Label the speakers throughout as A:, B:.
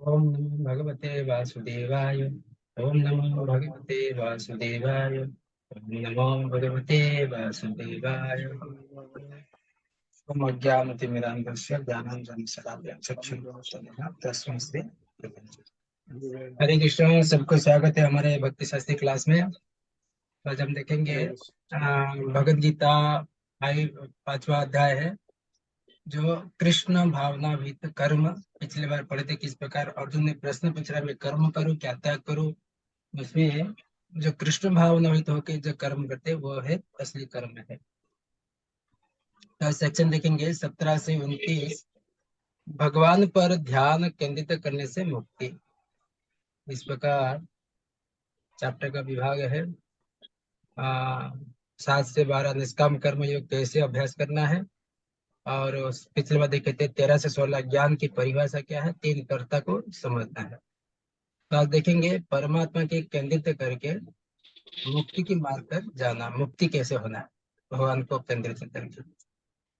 A: ओम नमो भगवते वासुदेवाय। ओम नमो भगवते वासुदेवाय। ओम नमो भगवते वासुदेवाय। ओम अज्ञानतिमिरान्धस्य ज्ञानाञ्जनशलाकया चक्षुरुन्मिलितं तस्मै श्री हरे कृष्ण। सबको स्वागत है हमारे भक्ति शास्त्री क्लास में। आज हम देखेंगे भगवद गीता पांचवा अध्याय है, जो कृष्ण भावना विहित कर्म। पिछली बार पढ़े थे किस प्रकार अर्जुन ने प्रश्न पूछा, मैं कर्म करूं क्या त्याग करूं। उसमें जो कृष्ण भावना विहित होकर जो कर्म करते वो है असली कर्म है। तो सेक्शन देखेंगे 17 से 29। भगवान पर ध्यान केंद्रित करने से मुक्ति, इस प्रकार चैप्टर का विभाग है। 7 से 12 निष्काम कर्म योग कैसे अभ्यास करना है। और पिछले बार देखे थे 13 से 16 ज्ञान की परिभाषा क्या है, 3 कर्ता को समझना है। तो आज देखेंगे परमात्मा के केंद्रित करके मुक्ति की मार्ग पर जाना, मुक्ति कैसे होना है भगवान को केंद्रित करके।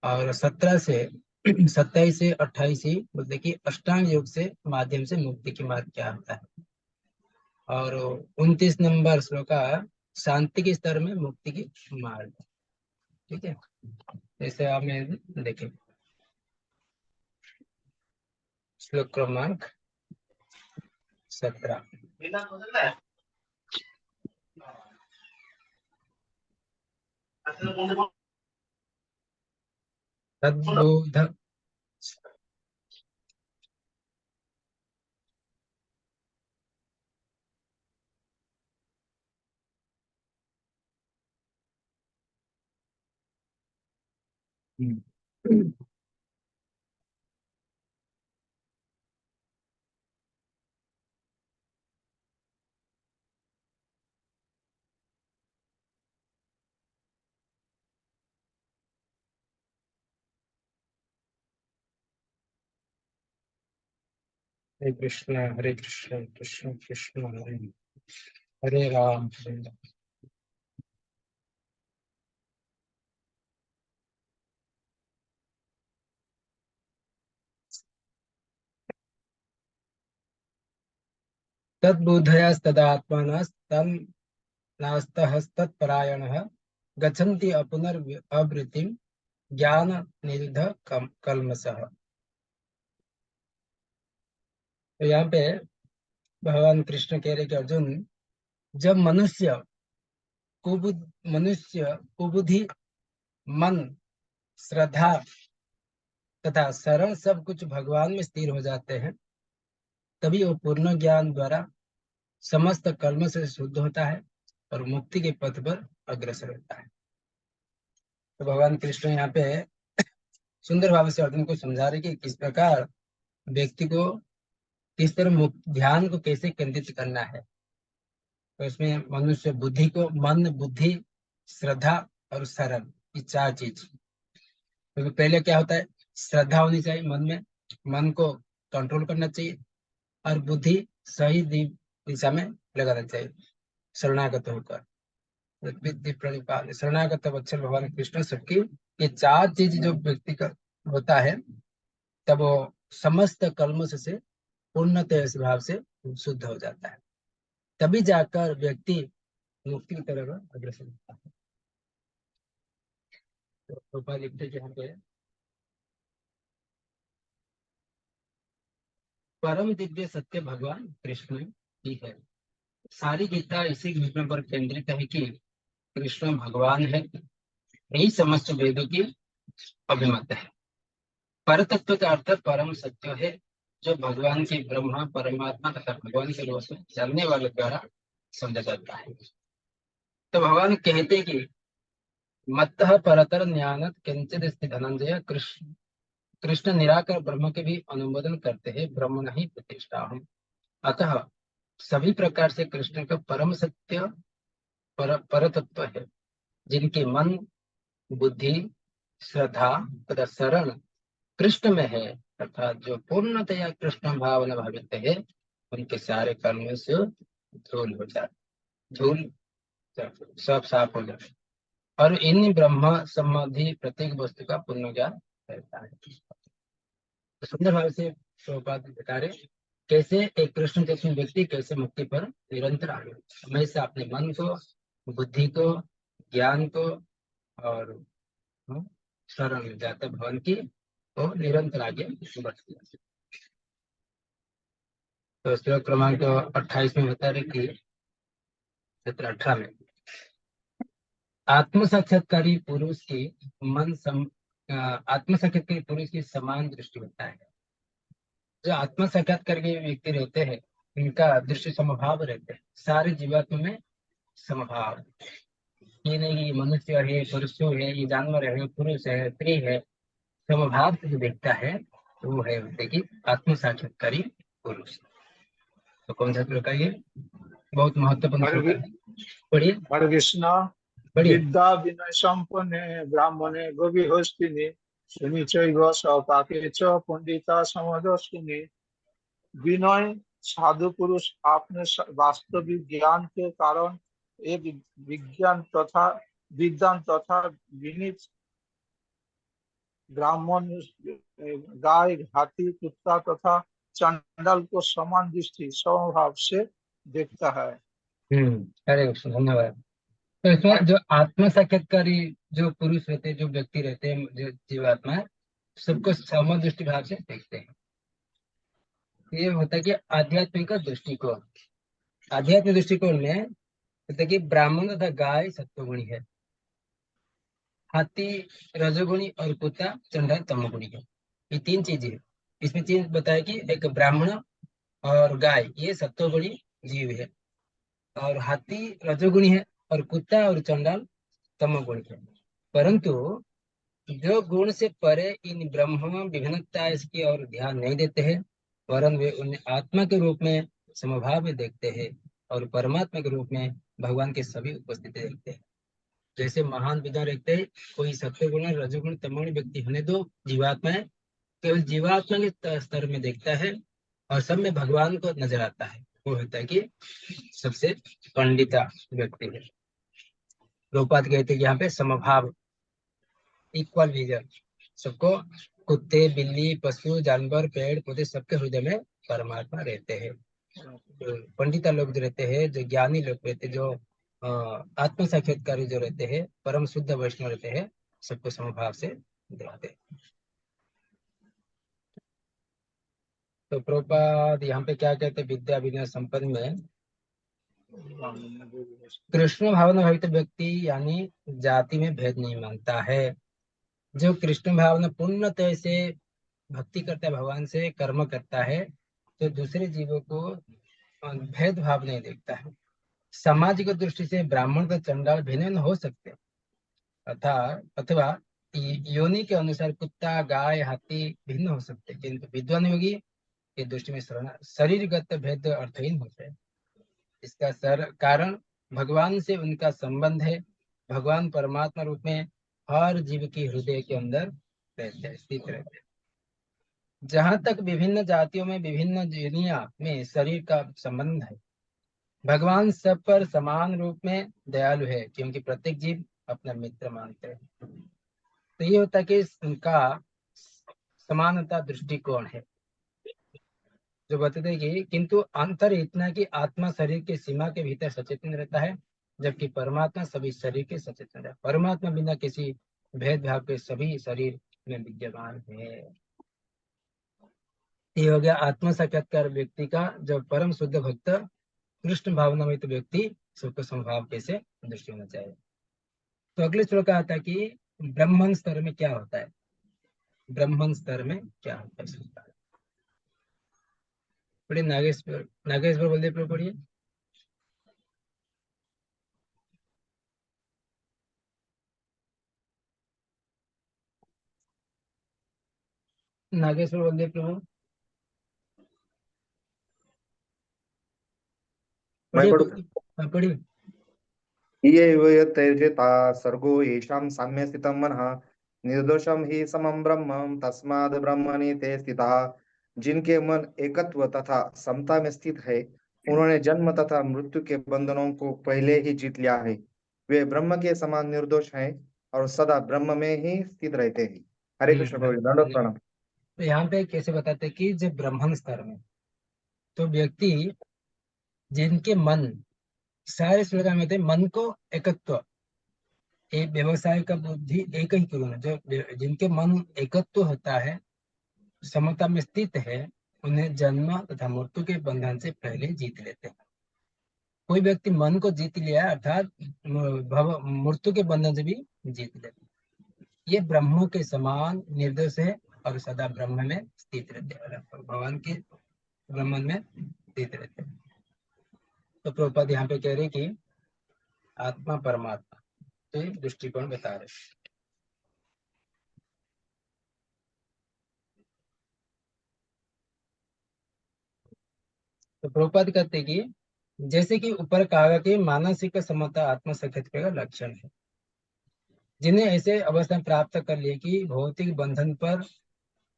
A: और 17 से 27 से 28 ही बोलते कि अष्टांग योग से माध्यम से मुक्ति की मार्ग क्या होता है। और 29 नंबर श्लोक का शांति के स्तर में मुक्ति की मार्ग। ठीक है, जैसे आप में देखें श्लोक क्रमांक 17। तद्बोध हरे कृष्ण कृष्ण कृष्ण हरे हरे, हरे राम हरे राम। तद्बुद्धयास्तदात्मानस्तन् नास्तहस्तत्परायणः गच्छन्ति अपुनर्वृत्तिं ज्ञान निरुद्ध कल्मषः। तो यहाँ पे भगवान कृष्ण कह रहे कि अर्जुन, जब मनुष्य कुबुद्धि, मन, श्रद्धा तथा सरल सब कुछ भगवान में स्थिर हो जाते हैं, तभी वो पूर्ण ज्ञान द्वारा समस्त कर्म से शुद्ध होता है और मुक्ति के पथ पर अग्रसर होता है। तो भगवान कृष्ण यहाँ पे सुंदर भाव से अर्जुन को समझा रहे कि किस प्रकार व्यक्ति को किस तरह ध्यान को कैसे केंद्रित करना है। तो इसमें मनुष्य बुद्धि को मन, बुद्धि, श्रद्धा और सरल, ये 4 चीज। तो पहले क्या होता है, श्रद्धा होनी चाहिए मन में, मन को कंट्रोल करना चाहिए। और बुद्धि सही दिशा में लगाना चाहिए शरणागत होकर। विद्धि प्रणिपात शरणागत वत्सल भगवान कृष्ण सबकी, ये 4 चीज जो व्यक्ति का होता है, तब वो समस्त कलमों से पूर्णतः स्वभाव से शुद्ध हो जाता है। तभी जाकर व्यक्ति मुक्ति की तरफ अग्रसर होता है। तो गोपाल लिखते हैं यहाँ पे, परम दिव्य सत्य भगवान कृष्ण ही है। सारी गीता इसी घटना पर केंद्रित है कि कृष्ण भगवान है, यही समस्त वेदों की अभिमत है। पर तत्व का अर्थ परम सत्य है, जो भगवान के ब्रह्मा परमात्मा तथा भगवान के रूप में जानने वाले द्वारा समझा जाता है। तो भगवान कहते कि मत्तः परतर ज्ञानत किंचित स्थित धनंजय। कृष्ण कृष्ण निराकार ब्रह्म के भी अनुमोदन करते हैं, ब्रह्म ही प्रतिष्ठा हम। अतः सभी प्रकार से कृष्ण का परम सत्य पर तत्व है, जिनके मन, बुद्धि, श्रद्धा तथा शरण कृष्ण में है, अर्थात जो पूर्णतया कृष्ण भावना भावित है, उनके सारे कर्मों से धूल हो जाए, धूल सब साफ हो जाए और इन ब्रह्म संबंधी प्रत्येक वस्तु का पूर्ण ज्ञान रहता है। तो सुंदर भाव से प्रभुपाद बता रहे कैसे एक कृष्ण चेतन व्यक्ति कैसे मुक्ति पर निरंतर आगे हमेशा अपने मन को, बुद्धि को, ज्ञान को और शरण जाते भवन की और निरंतर आगे बढ़ती है। तो श्लोक क्रमांक 28 में बता रहे कि 17-18 में आत्म साक्षात्कारी पुरुष की आत्म साक्षात्कारी पुरुष की समान दृष्टि होता है। जो आत्म साक्षात्कार के व्यक्ति रहते हैं इनका दृष्टि समभाव रहते हैं, सारे जीवात्मा में समभाव। ये नहीं कि मनुष्य है, पशु है, ये जानवर है, पुरुष है, स्त्री है, समभाव से जो देखता है तो वो है देखिए आत्म साक्षात्कारी पुरुष। तो कौन सा श्लोक है ये? बहुत महत्वपूर्ण श्लोक है, पढ़िए।
B: हरे कृष्णा।
A: पढ़िए।
B: विद्या विनय संपन्ने ब्राह्मणे गविहस्तिनि सुनिचैव सपाके च पंडिता समदर्शिनि। विनय साधु पुरुष अपने वास्तविक ज्ञान के कारण एक विद्वान तथा विनीत ब्राह्मण गाय, हाथी, कुत्ता तथा चंडाल को समान दृष्टि समभाव से देखता है।
A: हरे कृष्ण, धन्यवाद। तो इसमें जो आत्म साक्षात्कारी जो पुरुष रहते हैं, जो व्यक्ति रहते हैं, जो जीवात्मा है, सबको समदृष्टि भाव से देखते हैं। ये होता है कि आध्यात्मिक दृष्टिकोण। आध्यात्मिक दृष्टिकोण में होता है कि ब्राह्मण तथा गाय सत्वगुणी है, हाथी रजोगुणी और कुत्ता चंडाल तमोगुणी है। ये तीन चीजें है। इसमें चीज बताया कि एक ब्राह्मण और गाय ये सत्वगुणी जीव है, और हाथी रजोगुणी है और कुत्ता और चंडाल तमोगुणी है। परंतु जो गुण से परे इन ब्रह्म विभिन्नता इसकी और ध्यान नहीं देते हैं, वरन वे उन्हें आत्मा के रूप में समभाव में देखते हैं और परमात्मा के रूप में भगवान के सभी उपस्थिति देखते हैं। जैसे महान विद्वान रहते हैं, कोई सत्वगुण रजोगुण तमोगुण व्यक्ति होने दो, जीवात्मा है, केवल जीवात्मा के स्तर में देखता है और सब में भगवान को नजर आता है, वो होता है कि सबसे पंडिता व्यक्ति है। प्रभुपाद कहते हैं यहाँ पे समभाव, इक्वल विजन। सबको, कुत्ते, बिल्ली, पशु, जानवर, पेड़ पौधे, सबके हृदय में परमात्मा रहते हैं। जो पंडिता लोग जो रहते हैं, जो ज्ञानी लोग रहते हैं, जो आत्म साक्षात्कारी जो रहते हैं, परम शुद्ध वैष्णव रहते हैं, सबको समभाव से देखते हैं। तो प्रभुपाद यहाँ पे क्या कहते हैं, विद्या विनय संपन्न में कृष्ण भावना भक्त व्यक्ति यानी जाति में भेद नहीं मानता है। जो कृष्ण भावना पूर्णतः से भक्ति करता है, भगवान से कर्म करता है, तो दूसरे जीवों को भेदभाव नहीं देखता है। सामाजिक दृष्टि से ब्राह्मण तो चंडाल भिन्न हो सकते हैं, अथवा योनि के अनुसार कुत्ता, गाय, हाथी भिन्न हो सकते हैं, किंतु विद्वान योगी की दृष्टि में शरीरगत भेद अर्थहीन होते हैं। इसका कारण भगवान से उनका संबंध है। भगवान परमात्मा रूप में हर जीव की हृदय के अंदर रहते हैं, स्थित रहते हैं। जहां तक विभिन्न जातियों में विभिन्न दुनिया में शरीर का संबंध है, भगवान सब पर समान रूप में दयालु है, क्योंकि प्रत्येक जीव अपना मित्र मानते हैं। तो ये होता है कि उनका समानता दृष्टिकोण है, जो बताते हैं कि किंतु अंतर इतना कि आत्मा शरीर के सीमा के भीतर सचेतन रहता है, जबकि परमात्मा सभी शरीर के सचेतन रहता है। परमात्मा बिना किसी भेदभाव के सभी शरीर में विद्यमान है। ये हो गया आत्म साक्षात्कार व्यक्ति का। जो परम शुद्ध भक्त कृष्ण भावना में तो व्यक्ति सबको समभाव कैसे दृष्टि होना चाहिए। तो अगले श्लोक आता है कि ब्रह्मन स्तर में क्या होता है। ब्रह्मन स्तर में क्या होता है, पढ़िए। नागेश्वर बलदेव प्रभु पढ़िए। नागेश्वर बलदेव प्रभु
C: मैं
A: पढ़िए।
C: पढ़ूं?
A: पढ़िए।
C: ये त्यजेता सर्गो येषां साम्ये स्थितं मनः निर्दोषं हि समं ब्रह्म तस्माद् ब्रह्मणि ते स्थितः। जिनके मन एकत्व तथा समता में स्थित है, उन्होंने जन्म तथा मृत्यु के बंधनों को पहले ही जीत लिया है। वे ब्रह्म के समान निर्दोष हैं और सदा ब्रह्म में ही स्थित रहते हैं। हरे कृष्ण प्रभु, दंडवत प्रणाम।
A: तो यहाँ पे कैसे बताते हैं कि जब ब्राह्मण स्तर में, तो व्यक्ति जिनके मन, सारे श्लोक में होते हैं, मन को एकत्व, एक व्यवसाय का बुद्धि एक ही करूँ, जो जिनके मन एकत्व होता है, समता में स्थित है, उन्हें जन्म तथा मृत्यु के बंधन से पहले जीत लेते हैं। कोई व्यक्ति मन को जीत लिया अर्थात मृत्यु के बंधन से भी जीत लेते हैं। ये ब्रह्म के समान निर्दोष है और सदा ब्रह्म में स्थित रहते हैं, भगवान के ब्रह्म में स्थित रहते हैं। तो प्रभुपाद यहाँ पे कह रहे कि आत्मा परमात्मा, तो ये दृष्टिकोण बता रहे। तो प्रभुपाद कहते कि जैसे कि ऊपर कहा कि मानसिक समता आत्म साक्षात्कार का लक्षण है। जिन्हें ऐसे अवस्था प्राप्त कर लिए कि भौतिक बंधन पर,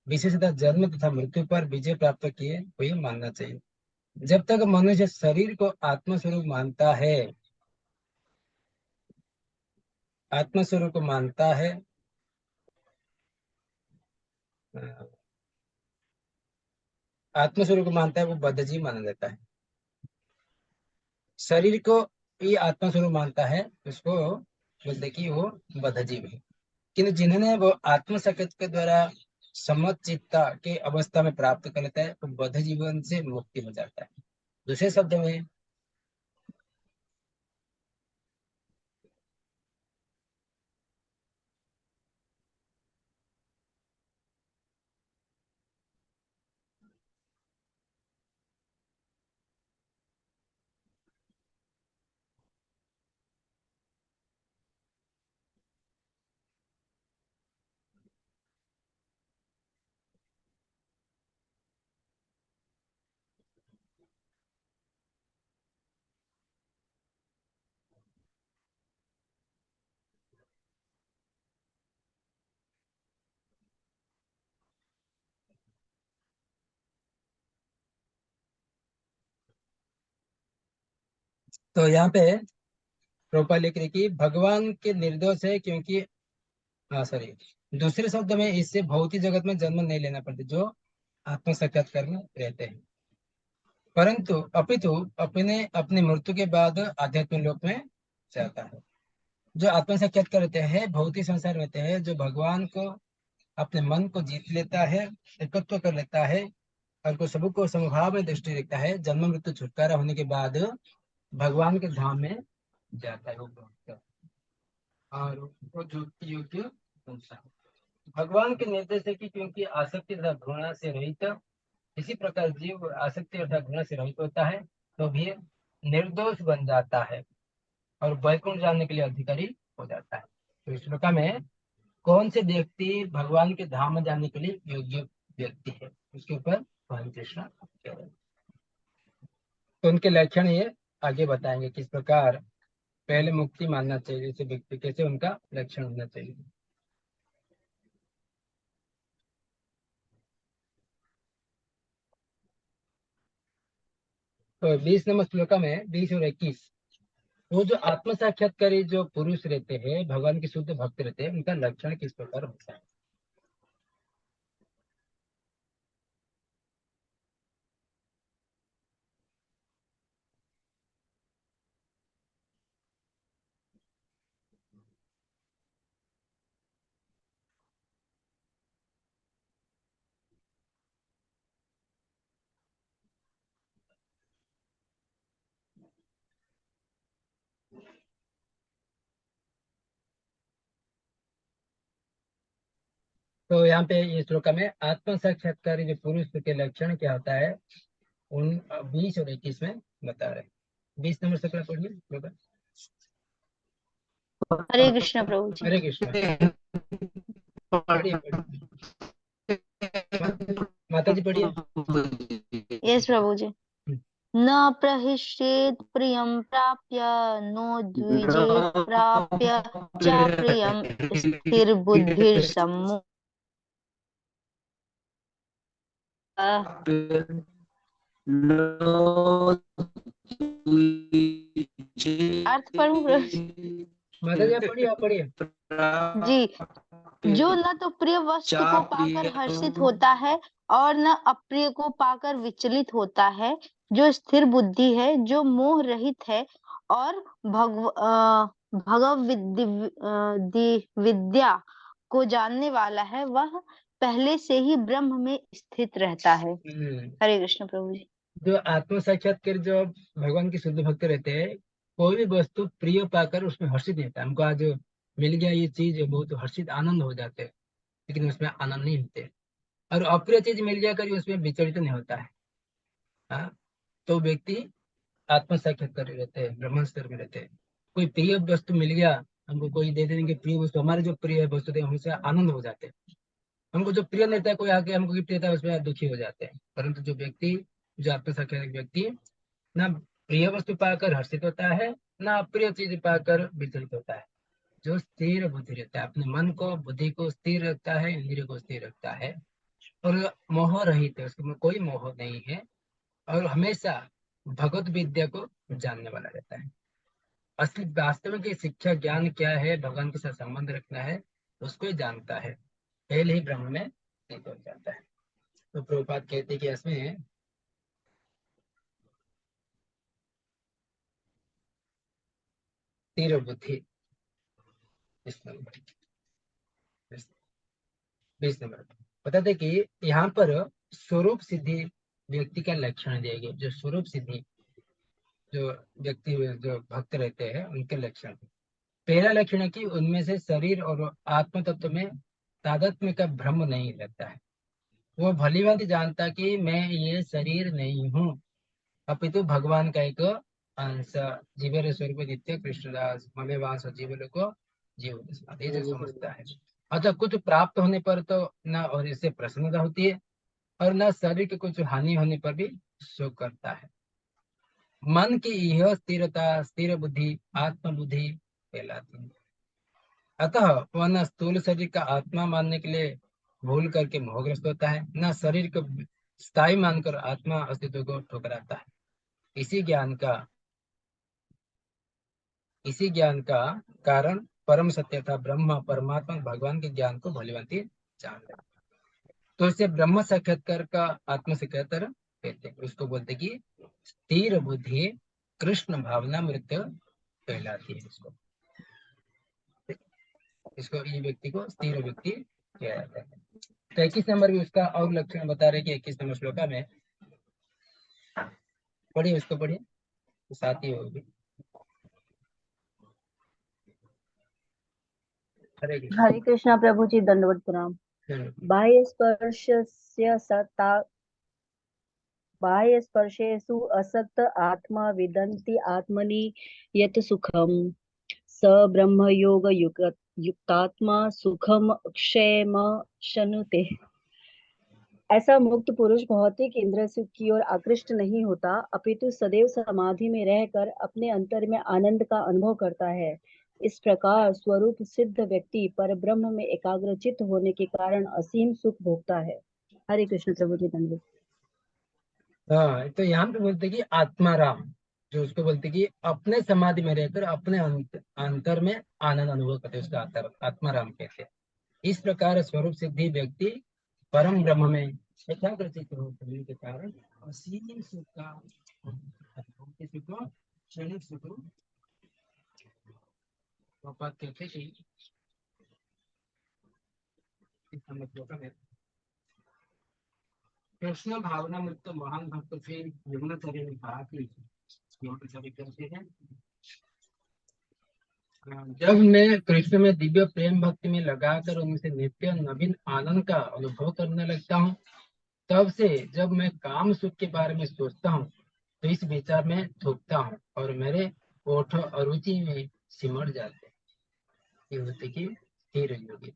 A: विशेषतः जन्म तथा मृत्यु पर विजय प्राप्त किए, वही मानना चाहिए। जब तक मनुष्य शरीर को आत्मस्वरूप मानता है, आत्मस्वरूप को मानता है, आत्मस्वरूप को मानता है, वो बद्धजीव माना जाता है। शरीर को ये आत्मस्वरूप मानता है, उसको बोलते कि वो बद्धजीव है। किंतु जिन्होंने वो आत्म साक्षात्कार के द्वारा सम्मत चित्ता के अवस्था में प्राप्त कर लेता है, तो बद्ध जीवन से मुक्ति हो जाता है। दूसरे शब्द में तो यहाँ पे प्रोपा लिख रही कि भगवान के निर्दोष है, क्योंकि, हाँ सॉरी, दूसरे शब्द में इससे भौतिक जगत में जन्म नहीं लेना पड़ता जो आत्म साक्षात्कार में रहते हैं, परंतु अपितु अपने अपनी मृत्यु के बाद आध्यात्मिक लोक में जाता है। जो आत्म साक्षात्कार रहते हैं, भौतिक संसार रहते हैं, जो भगवान को अपने मन को जीत लेता है, एकत्व कर लेता है और को सबको समभाव में दृष्टि रखता है, जन्म मृत्यु छुटकारा होने के बाद भगवान के धाम में जाता है वो भक्त, और वो जो योग्य संसार। भगवान के निर्देश है कि क्योंकि आसक्ति तथा घृणा से रहित, इसी प्रकार जीव आसक्ति अर्थात घृणा से रहित होता है, तो भी निर्दोष बन जाता है और वैकुंठ जाने के लिए अधिकारी हो जाता है। तो इस श्लोक में कौन से व्यक्ति भगवान के धाम में जाने के लिए योग्य व्यक्ति है, उसके ऊपर भगवान कृष्ण कह रहे हैं। तो उनके लक्षण ये आगे बताएंगे, किस प्रकार पहले मुक्ति मानना चाहिए जैसे व्यक्ति, कैसे उनका लक्षण होना चाहिए। तो 20 नंबर श्लोक में 20 और 21, वो जो आत्म साक्षात्कारी जो पुरुष रहते हैं, भगवान के शुद्ध भक्त रहते हैं, उनका लक्षण किस प्रकार होता है। तो यहाँ पे ये श्लोक में आत्म साक्षात्कारी जो पुरुष के लक्षण क्या होता है, उन 20 और 21 में बता रहे हैं। 20 नंबर श्लोक पढ़िए श्लोक।
D: हरे कृष्ण प्रभु जी।
A: हरे कृष्ण। पढ़िए पढ़िए। माता जी पढ़िए।
D: यस प्रभु जी। न प्रहिष्येत् प्रियं प्राप्य, नो द्विजेत् प्राप्य च प्रियं, स्थिरबुद्धिर्सम्मो। अर्थ पढ़ूं प्रभु जी?
A: माता जी आप पढ़िए, आप पढ़िए।
D: जी, जो न तो प्रिय वस्तु को पाकर हर्षित होता है और न अप्रिय को पाकर विचलित होता है, जो स्थिर बुद्धि है, जो मोह रहित है और भगव विद्या को जानने वाला है, वह पहले से ही ब्रह्म में स्थित रहता है। हरे कृष्ण प्रभु जी।
A: जो आत्म साक्षात्कार जो भगवान के शुद्ध भक्त रहते हैं, कोई भी वस्तु प्रिय पाकर उसमें हर्षित नहीं होता। हमको आज मिल गया ये चीज, बहुत हर्षित आनंद हो जाते हैं, लेकिन उसमें आनंद नहीं होते। और अप्रिय चीज मिल जाकर उसमें विचलित नहीं होता है। हाँ, तो व्यक्ति आत्म साक्षात्कार रहते हैं, ब्रह्म स्तर में रहते हैं। कोई प्रिय वस्तु मिल गया हमको, कोई दे देंगे प्रिय वस्तु, हमारे जो प्रिय वस्तु थे हमसे आनंद हो जाते हैं। हमको जो प्रिय नहीं था, कोई आके हमको गिफ्ट देता है, उसमें दुखी हो जाते हैं। परंतु जो व्यक्ति, जो आत्म साक्षात्कार व्यक्ति ना प्रिय वस्तु पाकर हर्षित होता है, ना अप्रिय चीज पाकर विचलित होता है। जो स्थिर बुद्धि रहता है, अपने मन को, बुद्धि को स्थिर रखता है, इंद्रिय को स्थिर रखता है और मोह रहित है, उसमें कोई मोह नहीं है और हमेशा भगवत विद्या को जानने वाला रहता है। असली वास्तव की शिक्षा ज्ञान क्या है, भगवान के साथ संबंध रखना है, उसको ही जानता है, पहले ही ब्रह्म में स्थित हो जाता है। तो प्रभुपाद कहते हैं कि इसमें स्थिर बुद्धि 20 नंबर बताते कि यहाँ पर स्वरूप सिद्धि व्यक्ति का लक्षण दिया गया। जो स्वरूप सिद्धि जो व्यक्ति, जो भक्त रहते हैं, उनके लक्षण। पहला लक्षण है कि उनमें से शरीर और आत्म तत्व में तादात्म्य का भ्रम नहीं रहता है। वो भली भांति जानता कि मैं ये शरीर नहीं हूँ, अपितु भगवान का एक अंश, जीवेर स्वरूप नित्य कृष्णदास ममे वास जीवन को जीव, ये जो समझता है। अच्छा, कुछ प्राप्त होने पर तो ना और इससे प्रसन्नता होती है और ना शरीर के कुछ हानि होने पर भी शोक करता है। मन की यह स्थिरता, स्थिर बुद्धि आत्म बुद्धि कहलाती है। अतः वह न स्थूल शरीर का आत्मा मानने के लिए भूल करके मोहग्रस्त होता है, न शरीर को स्थायी मानकर आत्मा अस्तित्व को ठुकराता है। इसी ज्ञान का कारण परम सत्य था ब्रह्म परमात्मा भगवान के ज्ञान को भलीभांति जान ले, तो इसे ब्रह्म साक्षात्कार का आत्म साक्षात्कार कहते हैं। उसको बोलते कि स्थिर बुद्धि कृष्ण भावना मृत्यु कहलाती है। इसको ये व्यक्ति को स्थिर व्यक्ति किया जाता है। तो 21 नंबर भी उसका और लक्षण बता रहे कि 21 नंबर श्लोका में पढ़िए, उसको पढ़िए तो साथ ही होगी।
E: हरे कृष्णा प्रभु जी, दंडवत प्रणाम। बाह्य स्पर्शस्य सत्ता, बाह्य स्पर्शेषु असक्त आत्मा विदन्ति आत्मनि यत् सुखम स ब्रह्म योग युक्तात्मा सुखम क्षेम शनुते। ऐसा मुक्त पुरुष भौतिक इंद्रिय सुख की ओर आकृष्ट नहीं होता, अपितु सदैव समाधि में रहकर अपने अंतर में आनंद का अनुभव करता है। इस प्रकार स्वरूप सिद्ध व्यक्ति पर ब्रह्म में एकाग्रचित्त होने के कारण असीम सुख भोगता है। हरे कृष्ण प्रभु जी, धन्यवाद।
A: हाँ, तो यहाँ पे बोलते कि आत्माराम, जो उसको बोलते कि अपने समाधि में रहकर अपने अंतर में आनंद अनुभव करते, उसका आत्माराम कहते हैं। इस प्रकार स्वरूप सिद्धि व्यक्ति परम ब्रह्म में एकाग्रचित्त होने के कारण असीम सुख का, क्षणिक सुख कहते कि कृष्ण भावना मुक्त महान भक्त फिर यमुनाचार्य ने कहा कि यमुनाचार्य कहते हैं, जब मैं कृष्ण में दिव्य प्रेम भक्ति में लगाकर उनसे नित्य नवीन आनंद का अनुभव करने लगता हूँ, तब से जब मैं काम सुख के बारे में सोचता हूँ तो इस विचार में थूकता हूँ और मेरे ओठ अरुचि में सिमट जाते हैं। ये होते कि स्थिर योगी,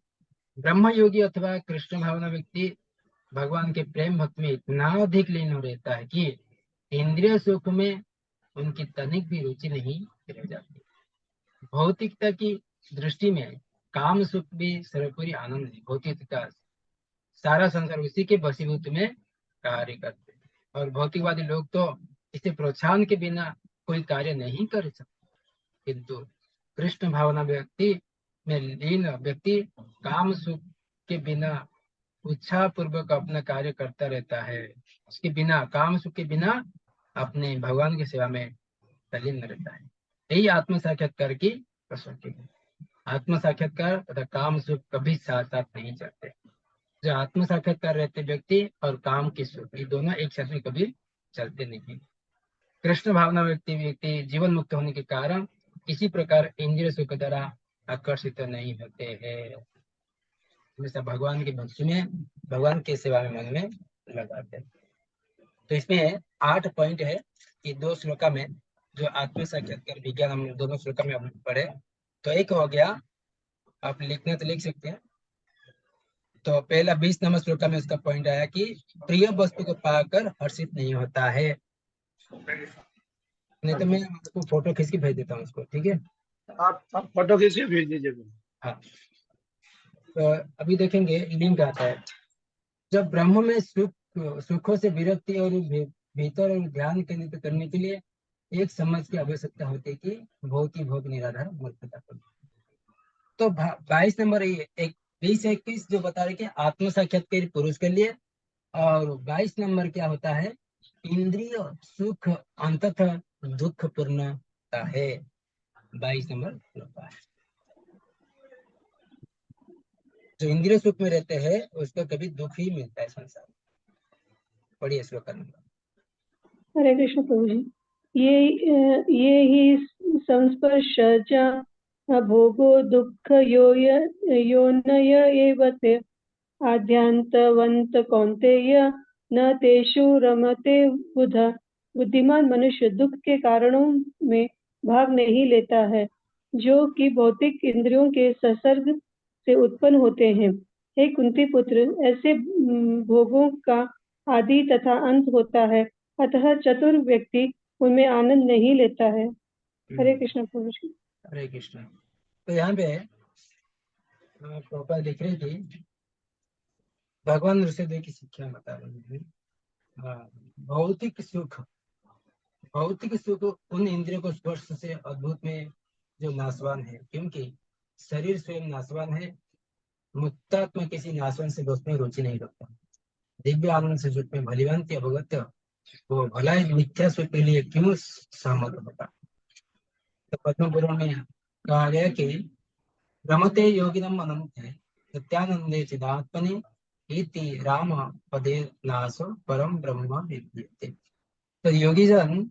A: ब्रह्म योगी अथवा कृष्ण भावना व्यक्ति भगवान के प्रेम भक्ति में इतना अधिक लीन रहता है कि इंद्रिय सुख में उनकी तनिक भी रुचि नहीं रह जाती। भौतिकता की दृष्टि में काम सुख भी सर्वोपरि आनंद है। भौतिकता सारा संसार उसी के वशीभूत में कार्य करते हैं और भौतिकवादी लोग तो इसे प्रोत्साहन के बिना कोई कार्य नहीं कर सकते। किंतु कृष्ण भावना व्यक्ति में लीन व्यक्ति काम सुख के बिना उत्साह पूर्वक अपना कार्य करता रहता है। उसके बिना, काम सुख के बिना अपने भगवान की सेवा में तल्लीन रहता है। यही आत्म साक्षात्कार की कसौटी है। आत्म साक्षात्कार तथा काम सुख कभी साथ साथ नहीं चलते। जो आत्म साक्षात्कार रहते व्यक्ति और काम की सुख, ये दोनों एक साथ में कभी चलते नहीं। कृष्ण भावना व्यक्ति जीवन मुक्त होने के कारण किसी प्रकार इंद्रिय सुख द्वारा आकर्षित नहीं होते हैं। हमेशा भगवान की भक्ति में, भगवान की सेवा में मन में लगाते हैं। तो इसमें 8 पॉइंट है कि 2 श्लोका में जो आत्म साक्षात्कार विज्ञान हम दोनों श्लोका में पढ़े। तो एक हो गया, आप लिखना तो लिख सकते हैं। तो पहला 20 नंबर श्लोका में उसका पॉइंट आया कि प्रिय वस्तु को पाकर हर्षित नहीं होता है। नहीं तो मैं आपको फोटो खींच के भेज देता हूँ उसको, ठीक है?
B: आप फोटो खींच के भेज दीजिए।
A: हाँ, तो अभी देखेंगे लिंक आता है। जब ब्रह्म में सुखों से विरक्ति और भीतर और ध्यान केंद्रित करने के लिए एक समझ की आवश्यकता होती है कि भौतिक भोग निराधार मूर्खता। तो 22 नंबर एक 20-21 जो बता रहे कि आत्म साक्षात्कार पुरुष के लिए, और 22 नंबर क्या होता है, इंद्रिय सुख अंततः दुख पूर्णता है। 22 नंबर होता है जो इंद्रिय सुख में रहते हैं उसको कभी दुख ही मिलता है संसार। पढ़िए श्लोक नंबर।
F: हरे कृष्ण प्रभु जी। ये ही संस्पर्शजा भोगो दुख योनय एव ते आद्यांतवंत कौन्तेय न तेषु रमते बुधा। बुद्धिमान मनुष्य दुख के कारणों में भाग नहीं लेता है जो कि भौतिक इंद्रियों के संसर्ग से उत्पन्न होते हैं। हे कुंती पुत्र, ऐसे भोगों का आदि तथा अंत होता है, अतः चतुर व्यक्ति उनमें आनंद नहीं लेता है। हरे कृष्ण प्रभु जी।
A: हरे कृष्ण। तो यहाँ पे प्रभुपाद लिख रहे कि भगवान ऋषिदेव की शिक्षा बता रहे हैं। भौतिक सुख उन इंद्रियों को स्पर्श से अद्भुत में जो नाशवान है, क्योंकि शरीर स्वयं नाशवान है। मुक्तात्मा किसी नाशवान से दोस्त में रुचि नहीं रखता। दिव्य आनंद से सुख में भलीभांति अवगत वो भला मिथ्या सुख के लिए क्यों सहमत होता। तो पद्म पुराण में कहा गया कि रमते योगिनम अनंत सत्यानंदे चिदात्मने इति राम पदे नासो परम ब्रह्म विद्यते। तो योगी जन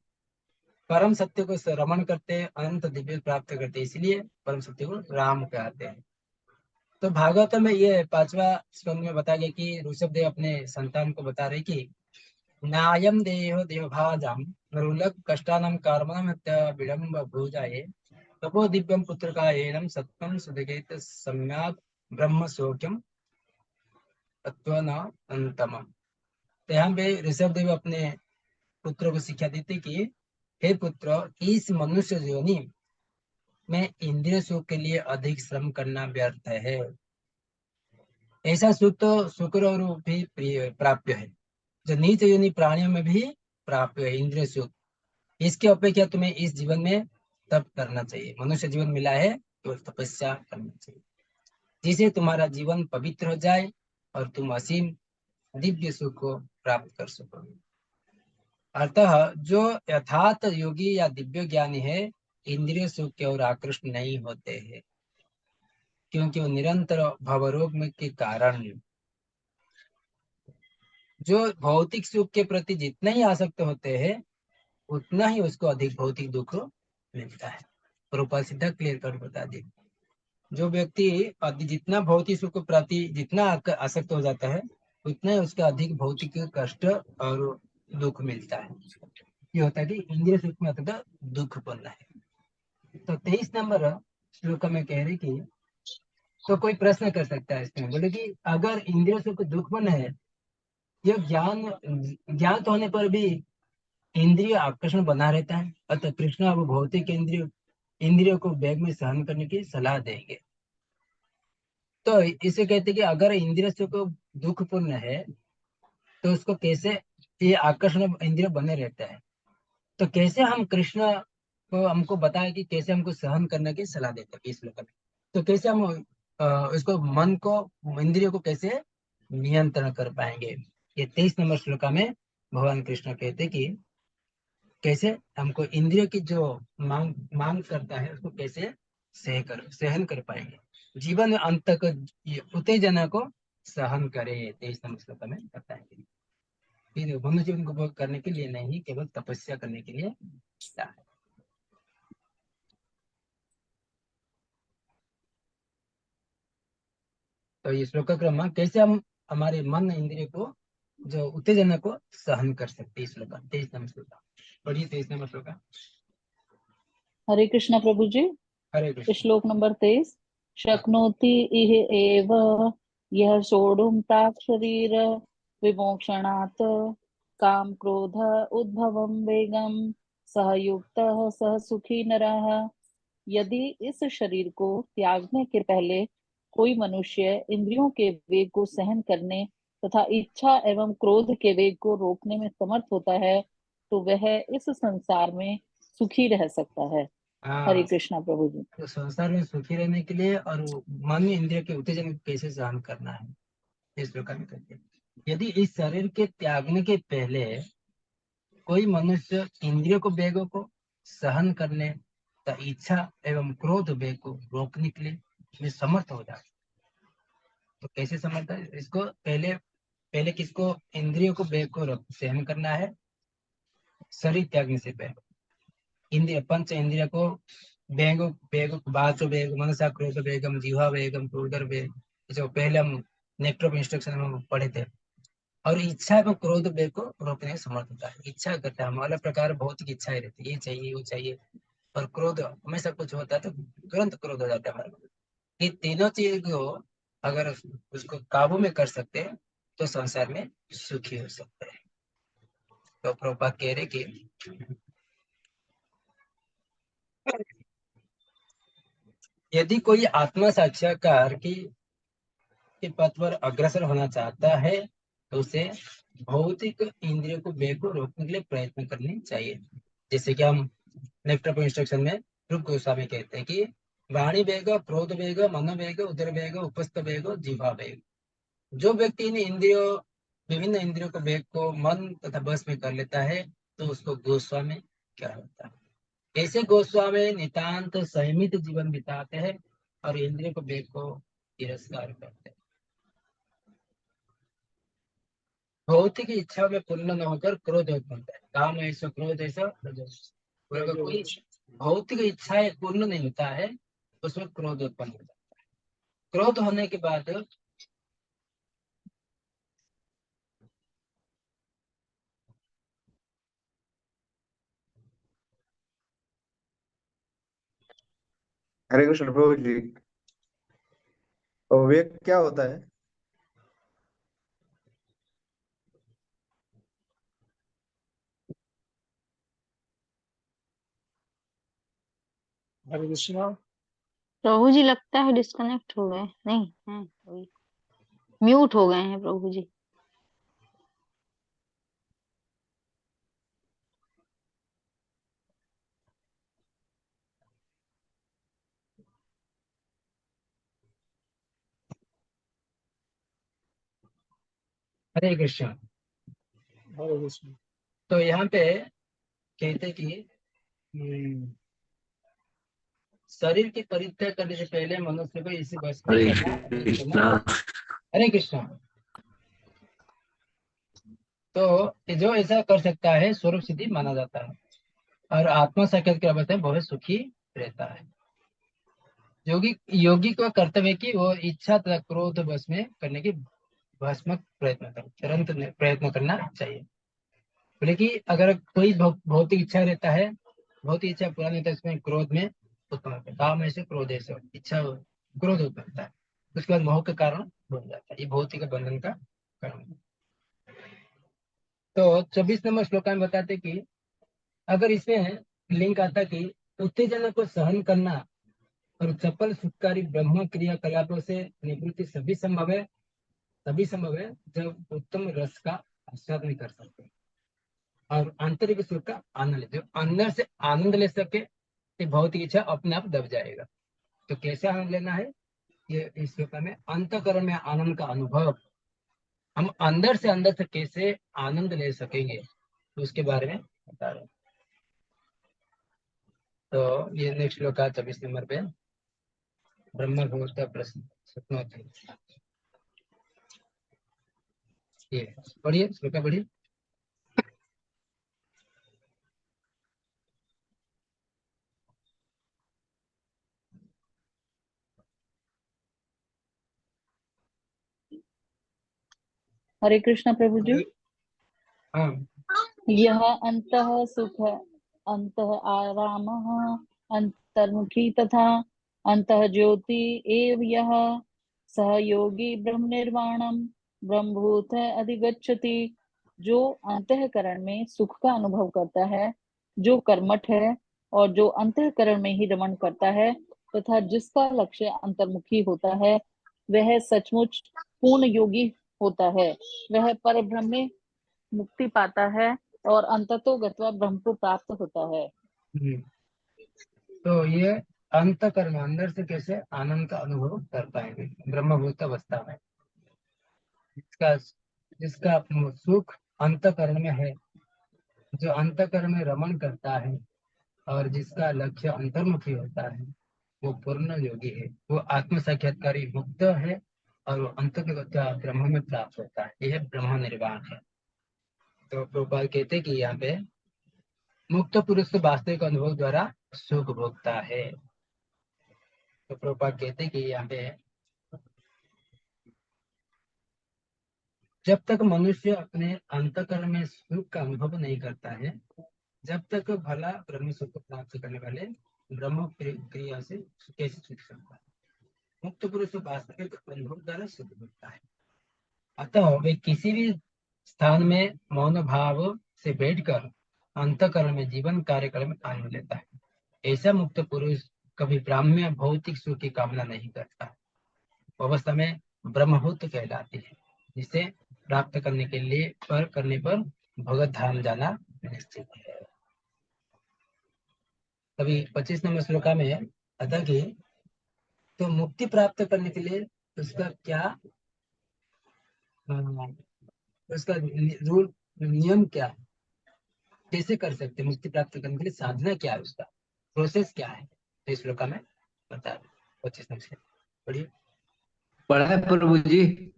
A: परम सत्य को रमण करते, अनंत दिव्य प्राप्त करते, इसलिए परम सत्य को राम कहते हैं। तो भागवत में ये 5वां स्कंद में बताया गया कि ऋषभ देव अपने संतान को बता रहे कि नायम देहो देवभाजम नरुलक कष्टानम कर्मणम विडम्ब भूजाये तपो दिव्यम पुत्र का एनम सत्वम सुदगेत सम्यक ब्रह्म सौख्यम तत्व न अंतम। तो यहाँ पे ऋषभ देव अपने पुत्र को शिक्षा देते कि हे पुत्र, इस मनुष्य योनि में इंद्रिय सुख के लिए अधिक श्रम करना व्यर्थ है। ऐसा सुख तो शुक्र और भी प्राप्य है, जो नीच योनि प्राणियों में भी प्राप्य है इंद्रिय सुख। इसके अपेक्षा तुम्हें इस जीवन में तप करना चाहिए। मनुष्य जीवन मिला है तो तपस्या करना चाहिए, जिससे तुम्हारा जीवन पवित्र हो जाए और तुम असीम दिव्य सुख को प्राप्त कर सकोगे। अतः जो यथार्थ योगी या दिव्य ज्ञानी है इंद्रिय सुख की ओर आकृष्ट नहीं होते हैं, क्योंकि वो निरंतर भवरोग में के कारण जो भौतिक सुख के प्रति जितना ही आसक्त होते हैं उतना ही उसको अधिक भौतिक दुख मिलता है। प्रभुपाद सीधा क्लियर कर बता दी। जो व्यक्ति जितना भौतिक सुख के प्रति जितना आसक्त हो जाता है उतना ही उसका अधिक भौतिक कष्ट और दुख मिलता है। ये होता है कि इंद्रिय सुख में अत्यंत दुखपूर्ण है। तो 23 नंबर श्लोक में कह रहे कि तो कोई प्रश्न कर सकता है इसमें, बोले कि अगर इंद्रिय सुख दुखपूर्ण है, यह ज्ञान होने पर भी इंद्रिय आकर्षण बना रहता है, अतः कृष्ण अब भौतिक इंद्रियों को वेग में सहन करने की सलाह देंगे। तो इसे कहते हैं कि अगर इंद्रिय सुख दुखपूर्ण है तो उसको कैसे ये आकर्षण इंद्रिय बने रहता है, तो कैसे हम कृष्ण को हमको बताया कि कैसे हमको सहन करने की सलाह देते हैं इस श्लोक में। तो कैसे हम इसको मन को, इंद्रियों को कैसे नियंत्रण कर पाएंगे, ये 23 नंबर श्लोक में भगवान कृष्ण कहते कि कैसे हमको इंद्रियों की जो मांग मांग करता है उसको कैसे सहन कर पाएंगे, जीवन में अंत तक उत्तेजना को सहन करे, 23 नंबर श्लोक में बताएंगे। फिर मनुष्य जीवन को भोग करने के लिए नहीं, केवल तपस्या करने के लिए है। तो ये श्लोक क्रम कैसे हम हमारे मन इंद्रिय को जो उत्तेजना को सहन कर सकते हैं, श्लोक 23 नंबर श्लोक पढ़िए। 23 नंबर श्लोक।
G: हरे कृष्णा प्रभु जी।
A: हरे कृष्ण।
G: श्लोक नंबर 23। शक्नोति इह एव यह सोढुं प्राक् शरीर विमोक्षणात् काम क्रोध उद्भवं वेगम सह युक्तः सह सुखी नरः। यदि इस शरीर को त्यागने के पहले कोई मनुष्य इंद्रियों के वेग को सहन करने तथा इच्छा एवं क्रोध के वेग को रोकने में समर्थ होता है तो वह इस संसार में सुखी रह सकता है। हरे
A: हाँ,
G: कृष्णा प्रभु जी।
A: तो संसार में सुखी रहने के लिए और मन इंद्रिय के उत्तेजन को कैसे सहन करना है, इस प्रकार में कहते हैं। यदि इस शरीर के त्यागने के पहले कोई मनुष्य इंद्रियों को वेगों को सहन करने तथा इच्छा एवं क्रोध वेग को रोकने के लिए में समर्थ हो जाए, तो कैसे समर्थ है, इसको पहले पहले किसको, इंद्रियों को वेग को सहन करना है शरीर त्यागने से पहले। इंद्रिय पंच इंद्रिय को वेगो वेग वाचो वेग मनसा क्रोध वेगम जीवा वेगम क्रोधर वेग, जो पहले हम नेक्टर ऑफ इंस्ट्रक्शन में पढ़े थे। और इच्छा एवं क्रोध वेग को रोकने में समर्थ होता है। इच्छा करता है, हम अलग प्रकार भौतिक इच्छाएं रहती है, ये चाहिए वो चाहिए, और क्रोध हमेशा कुछ होता है तो तुरंत क्रोध हो जाता है हमारे को। ये तीनों चीज को अगर उसको काबू में कर सकते हैं तो संसार में सुखी हो सकते हैं। तो प्रभुपाद कह रहे कि यदि कोई आत्मा साक्षात्कार की के पथ पर अग्रसर होना चाहता है तो उसे भौतिक इंद्रियों को वेग को रोकने के लिए प्रयत्न करने चाहिए। जैसे कि हम नेक्स्ट ऑफ इंस्ट्रक्शन में रूप गोस्वामी कहते हैं कि वाणी वेग, क्रोध वेग, मनोवेग, उदर वेग, उपस्थ वेग, जीवा वेग। जो व्यक्ति इन इंद्रियों विभिन्न इंद्रियों को वेग को मन तथा बस में कर लेता है तो उसको गोस्वामी क्या होता है। ऐसे गोस्वामी नितांत संयमित जीवन बिताते हैं और इंद्रियों को वेग को तिरस्कार करते हैं। भौतिक इच्छा में पूर्ण न होकर क्रोध उत्पन्न होता है। काम ऐसा क्रोध ऐसा, अगर कोई भौतिक इच्छाएं पूर्ण नहीं होता है उसमें क्रोध उत्पन्न हो जाता है। क्रोध होने के बाद
C: हरे कृष्ण प्रभु जी। तो वेग क्या होता है?
B: हरे कृष्णा।
D: प्रभु जी लगता है डिस्कनेक्ट हो गए, नहीं है म्यूट हो गए हैं प्रभु जी।
A: हरे कृष्ण।
B: हरे कृष्णा।
A: तो यहाँ पे कहते कि शरीर की परित्याग करने से पहले मनुष्य को इसी बस में करना। हरे कृष्ण। तो जो ऐसा कर सकता है स्वरूप सिद्धि माना जाता है और आत्मा साक्षात्कार की अवस्था में बहुत सुखी रहता है। योगी का कर्तव्य है कि वो इच्छा तथा क्रोध बस में करने की भस्मक प्रयत्न कर तुरंत प्रयत्न करना चाहिए। बोले कि अगर कोई भौतिक इच्छा रहता है, भौतिक इच्छा पूरा नहीं होता, इसमें क्रोध में उत्पन्न होता है। काम ऐसे क्रोध ऐसे इच्छा क्रोध उत्पन्न होता है, उसके बाद मोह के कारण बन जाता है। ये भौतिक बंधन का कारण। तो 24 नंबर श्लोक में बताते कि अगर इसमें लिंक आता कि उत्तेजना को सहन करना और चपल सुखकारी ब्रह्म क्रियाकलापों से निवृत्ति सभी संभव है, तभी संभव है जब उत्तम रस का आस्वादन नहीं कर सकते और आंतरिक सुख का आनंद ले, जो अंदर से आनंद ले सके कि भौतिक इच्छा अपने आप दब जाएगा। तो कैसे आनंद लेना है, ये इस श्लोक में अंतःकरण में आनंद का अनुभव, हम अंदर से कैसे आनंद ले सकेंगे, तो उसके बारे में बता रहे हैं। तो ये नेक्स्ट श्लोक का 24 नंबर पे, ब्रह्म भूत प्रश्न स्वप्नोत्थि। ये पढ़िए श्लोक पढ़िए।
G: हरे कृष्ण प्रभु जी।
A: हाँ,
G: यह अंतः सुख, अंतः आराम, अंतर्मुखी तथा अंतः ज्योति एव यह सहयोगी ब्रह्म निर्वाणम ब्रह्मभूत अधिगच्छति। जो अंतःकरण में सुख का अनुभव करता है, जो कर्मठ है और जो अंतःकरण में ही रमण करता है तथा जिसका लक्ष्य अंतर्मुखी होता है, वह सचमुच पूर्ण योगी होता है। वह पर ब्रह्म में मुक्ति पाता है और अंततो गत्वा ब्रह्म को प्राप्त होता है।
A: तो ये अंतःकरण अंदर से कैसे आनंद का अनुभव कर पाएंगे ब्रह्मभूत अवस्था में, जिसका जिसका सुख अंतःकरण में है, जो अंतःकरण में रमण करता है और जिसका लक्ष्य अंतर्मुखी होता है, वो पूर्ण योगी है, वो आत्म साक्षात्कारी मुक्त है और वो अंतर्गत ब्रह्म में प्राप्त होता है। यह ब्रह्म निर्वाण है। तो प्रभुपाद कहते हैं कि यहाँ पे मुक्त पुरुष वास्तविक अनुभव द्वारा सुख भोगता है। तो प्रभुपाद कहते हैं कि यहाँ पे जब तक मनुष्य अपने अंतःकरण में सुख का अनुभव नहीं करता है, जब तक भला ब्रह्म सुख को प्राप्त करने वाले ब्रह्म क्रिया से कैसे सुख सकता है। मुक्त पुरुष वास्तविक अनुभव द्वारा सुख भोगता है। अतः वे किसी भी स्थान में मौन भाव से बैठकर अंतःकरण में जीवन कार्यक्रम में आनंद लेता है। ऐसा मुक्त पुरुष कभी ब्राह्म्य भौतिक सुख की कामना नहीं करता। अवस्था में ब्रह्मभूत कहलाती है, जिसे प्राप्त करने के लिए करने पर भगवत धाम जाना निश्चित है। कभी 25 नंबर श्लोका में अतः कि तो मुक्ति प्राप्त करने के लिए उसका क्या उसका रूल नियम क्या है, कैसे कर सकते, मुक्ति प्राप्त करने के लिए साधना क्या है, उसका प्रोसेस क्या है, तो इस श्लोका में बता 25 नंबर पढ़िए।
H: पढ़ा है प्रभु जी,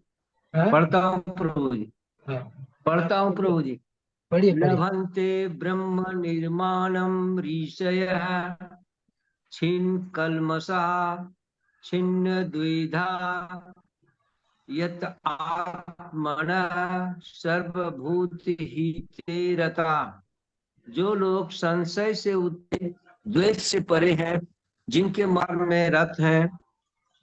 A: हाँ
H: पढ़ता हूँ प्रभु जी,
A: हाँ
H: पढ़ता हूँ प्रभु जी।
A: पढ़िए पढ़िए।
H: लभन्ते ब्रह्म निर्माणम ऋषयः छिन्न कल्मषा छिन्न द्विधा यत आत्मनः सर्वभूतहिते रता। जो लोग संशय से द्वेष से परे हैं, जिनके मार्ग में रत हैं,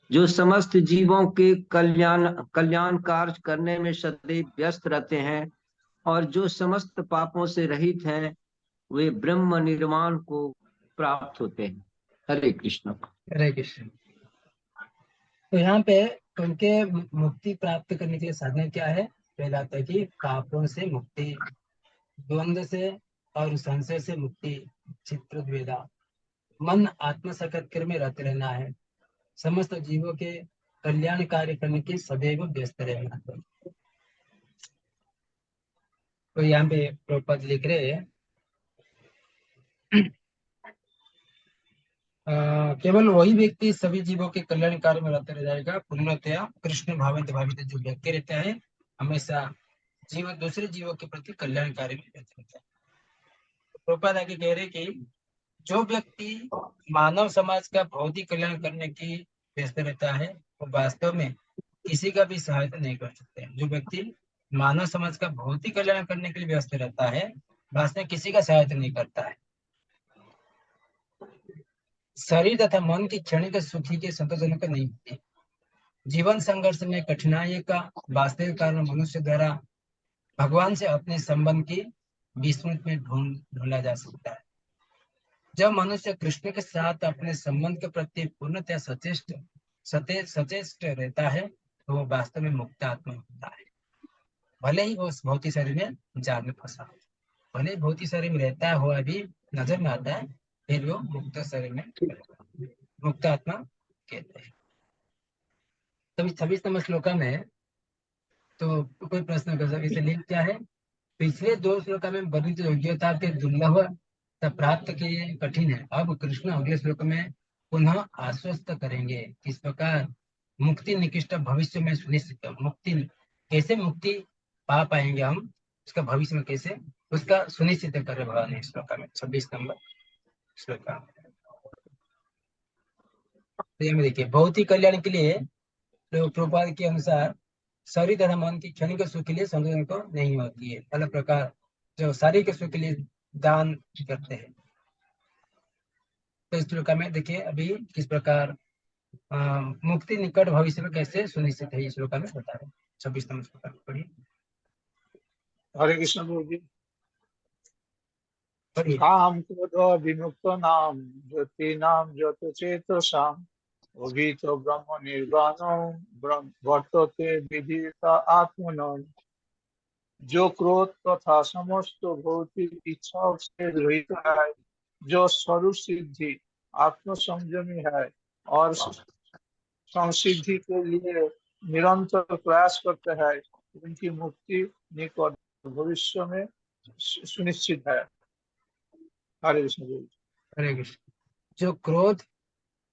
H: जो समस्त जीवों के कल्याण कार्य करने में सदैव व्यस्त रहते हैं और जो समस्त पापों से रहित हैं, वे ब्रह्म निर्वाण को प्राप्त होते हैं। हरे कृष्ण।
A: हरे कृष्ण। तो यहाँ पे उनके मुक्ति प्राप्त करने के लिए साधना क्या है, पहला आता है कि पापों से मुक्ति, द्वंद्व से और संशय से मुक्ति, चित्र द्वेधा, मन आत्म साक्षात्कार में रत रहना है, समस्त जीवों के कल्याण कार्य करने के सदैव व्यस्त रहना है। तो यहाँ पे प्रभुपाद लिख रहे हैं केवल वही व्यक्ति सभी जीवों के कल्याण कार्य में रहता रह जाएगा, पूर्णतया कृष्ण भावित जो व्यक्ति रहता है हमेशा जीवन दूसरे जीवों के प्रति कल्याण कार्य में रहता रहता है। प्रभुपाद आगे कह रहे कि जो व्यक्ति मानव समाज का भौतिक कल्याण करने की व्यस्त रहता है, वो वास्तव में किसी का भी सहायता नहीं कर सकते। जो व्यक्ति मानव समाज का भौतिक कल्याण करने के लिए व्यस्त रहता है, वास्तव में किसी का सहायता नहीं करता है। शरीर तथा मन की क्षणिक सुखी के संतोषजनक नहीं होती। जीवन संघर्ष में कठिनाई का वास्तविक कारण मनुष्य द्वारा भगवान से अपने संबंध की विस्मृति में ढूंढा जा सकता है। जब मनुष्य कृष्ण के साथ अपने संबंध के प्रति पूर्णतः सचेष्ट रहता है, तो वो वास्तव में मुक्त आत्मा होता है। भले ही वो भौतिक शरीर में जाल में फंसा, भले ही भौतिक शरीर में रहता हुआ भी नजर में आता है, फिर वो मुक्त शरीर में मुक्त आत्मा कहते हैं। तभी 26 श्लोका में तो कोई प्रश्न कर सकते, इससे लिंक क्या है? पिछले 2 श्लोक में वर्णित योग्यता के दुर्लभ प्राप्त के कठिन है। अब कृष्ण अगले श्लोक में पुनः आश्वस्त करेंगे किस प्रकार मुक्ति निकृष्ट भविष्य में सुनिश्चित। मुक्ति कैसे मुक्ति पा पाएंगे हम, उसका भविष्य में कैसे उसका सुनिश्चित कर रहे भगवान इस श्लोक में 26 नंबर श्लोक। तो ये में देखिए भौतिक कल्याण के लिए तो प्रभुपाद के अनुसार शरीर तथा मन की क्षणिक सुख के लिए संतोषन को नहीं होती है। अलग प्रकार जो शारीरिक सुख के लिए दान करते हैं। तो इस श्लोक में देखिए अभी किस प्रकार मुक्ति निकट भविष्य में कैसे सुनिश्चित है, इस श्लोक में बता रहे 26 नंबर श्लोक पढ़िए।
B: हरे कृष्ण प्रभु जी।
A: पढ़िए।
B: काम क्रोध विमुक्त नाम ज्योति नाम ज्योत चेतसाम अभीत ब्रह्म निर्वाणो वर्तते विदिता आत्मनो। जो क्रोध तथा समस्त भौतिक इच्छाओं से रहित है, जो स्वरूप सिद्धि आत्म संयमी है और संसिद्धि के लिए निरंतर प्रयास करते हैं, उनकी मुक्ति निकट भविष्य में सुनिश्चित है। हरे कृष्ण जी।
A: हरे कृष्ण। जो क्रोध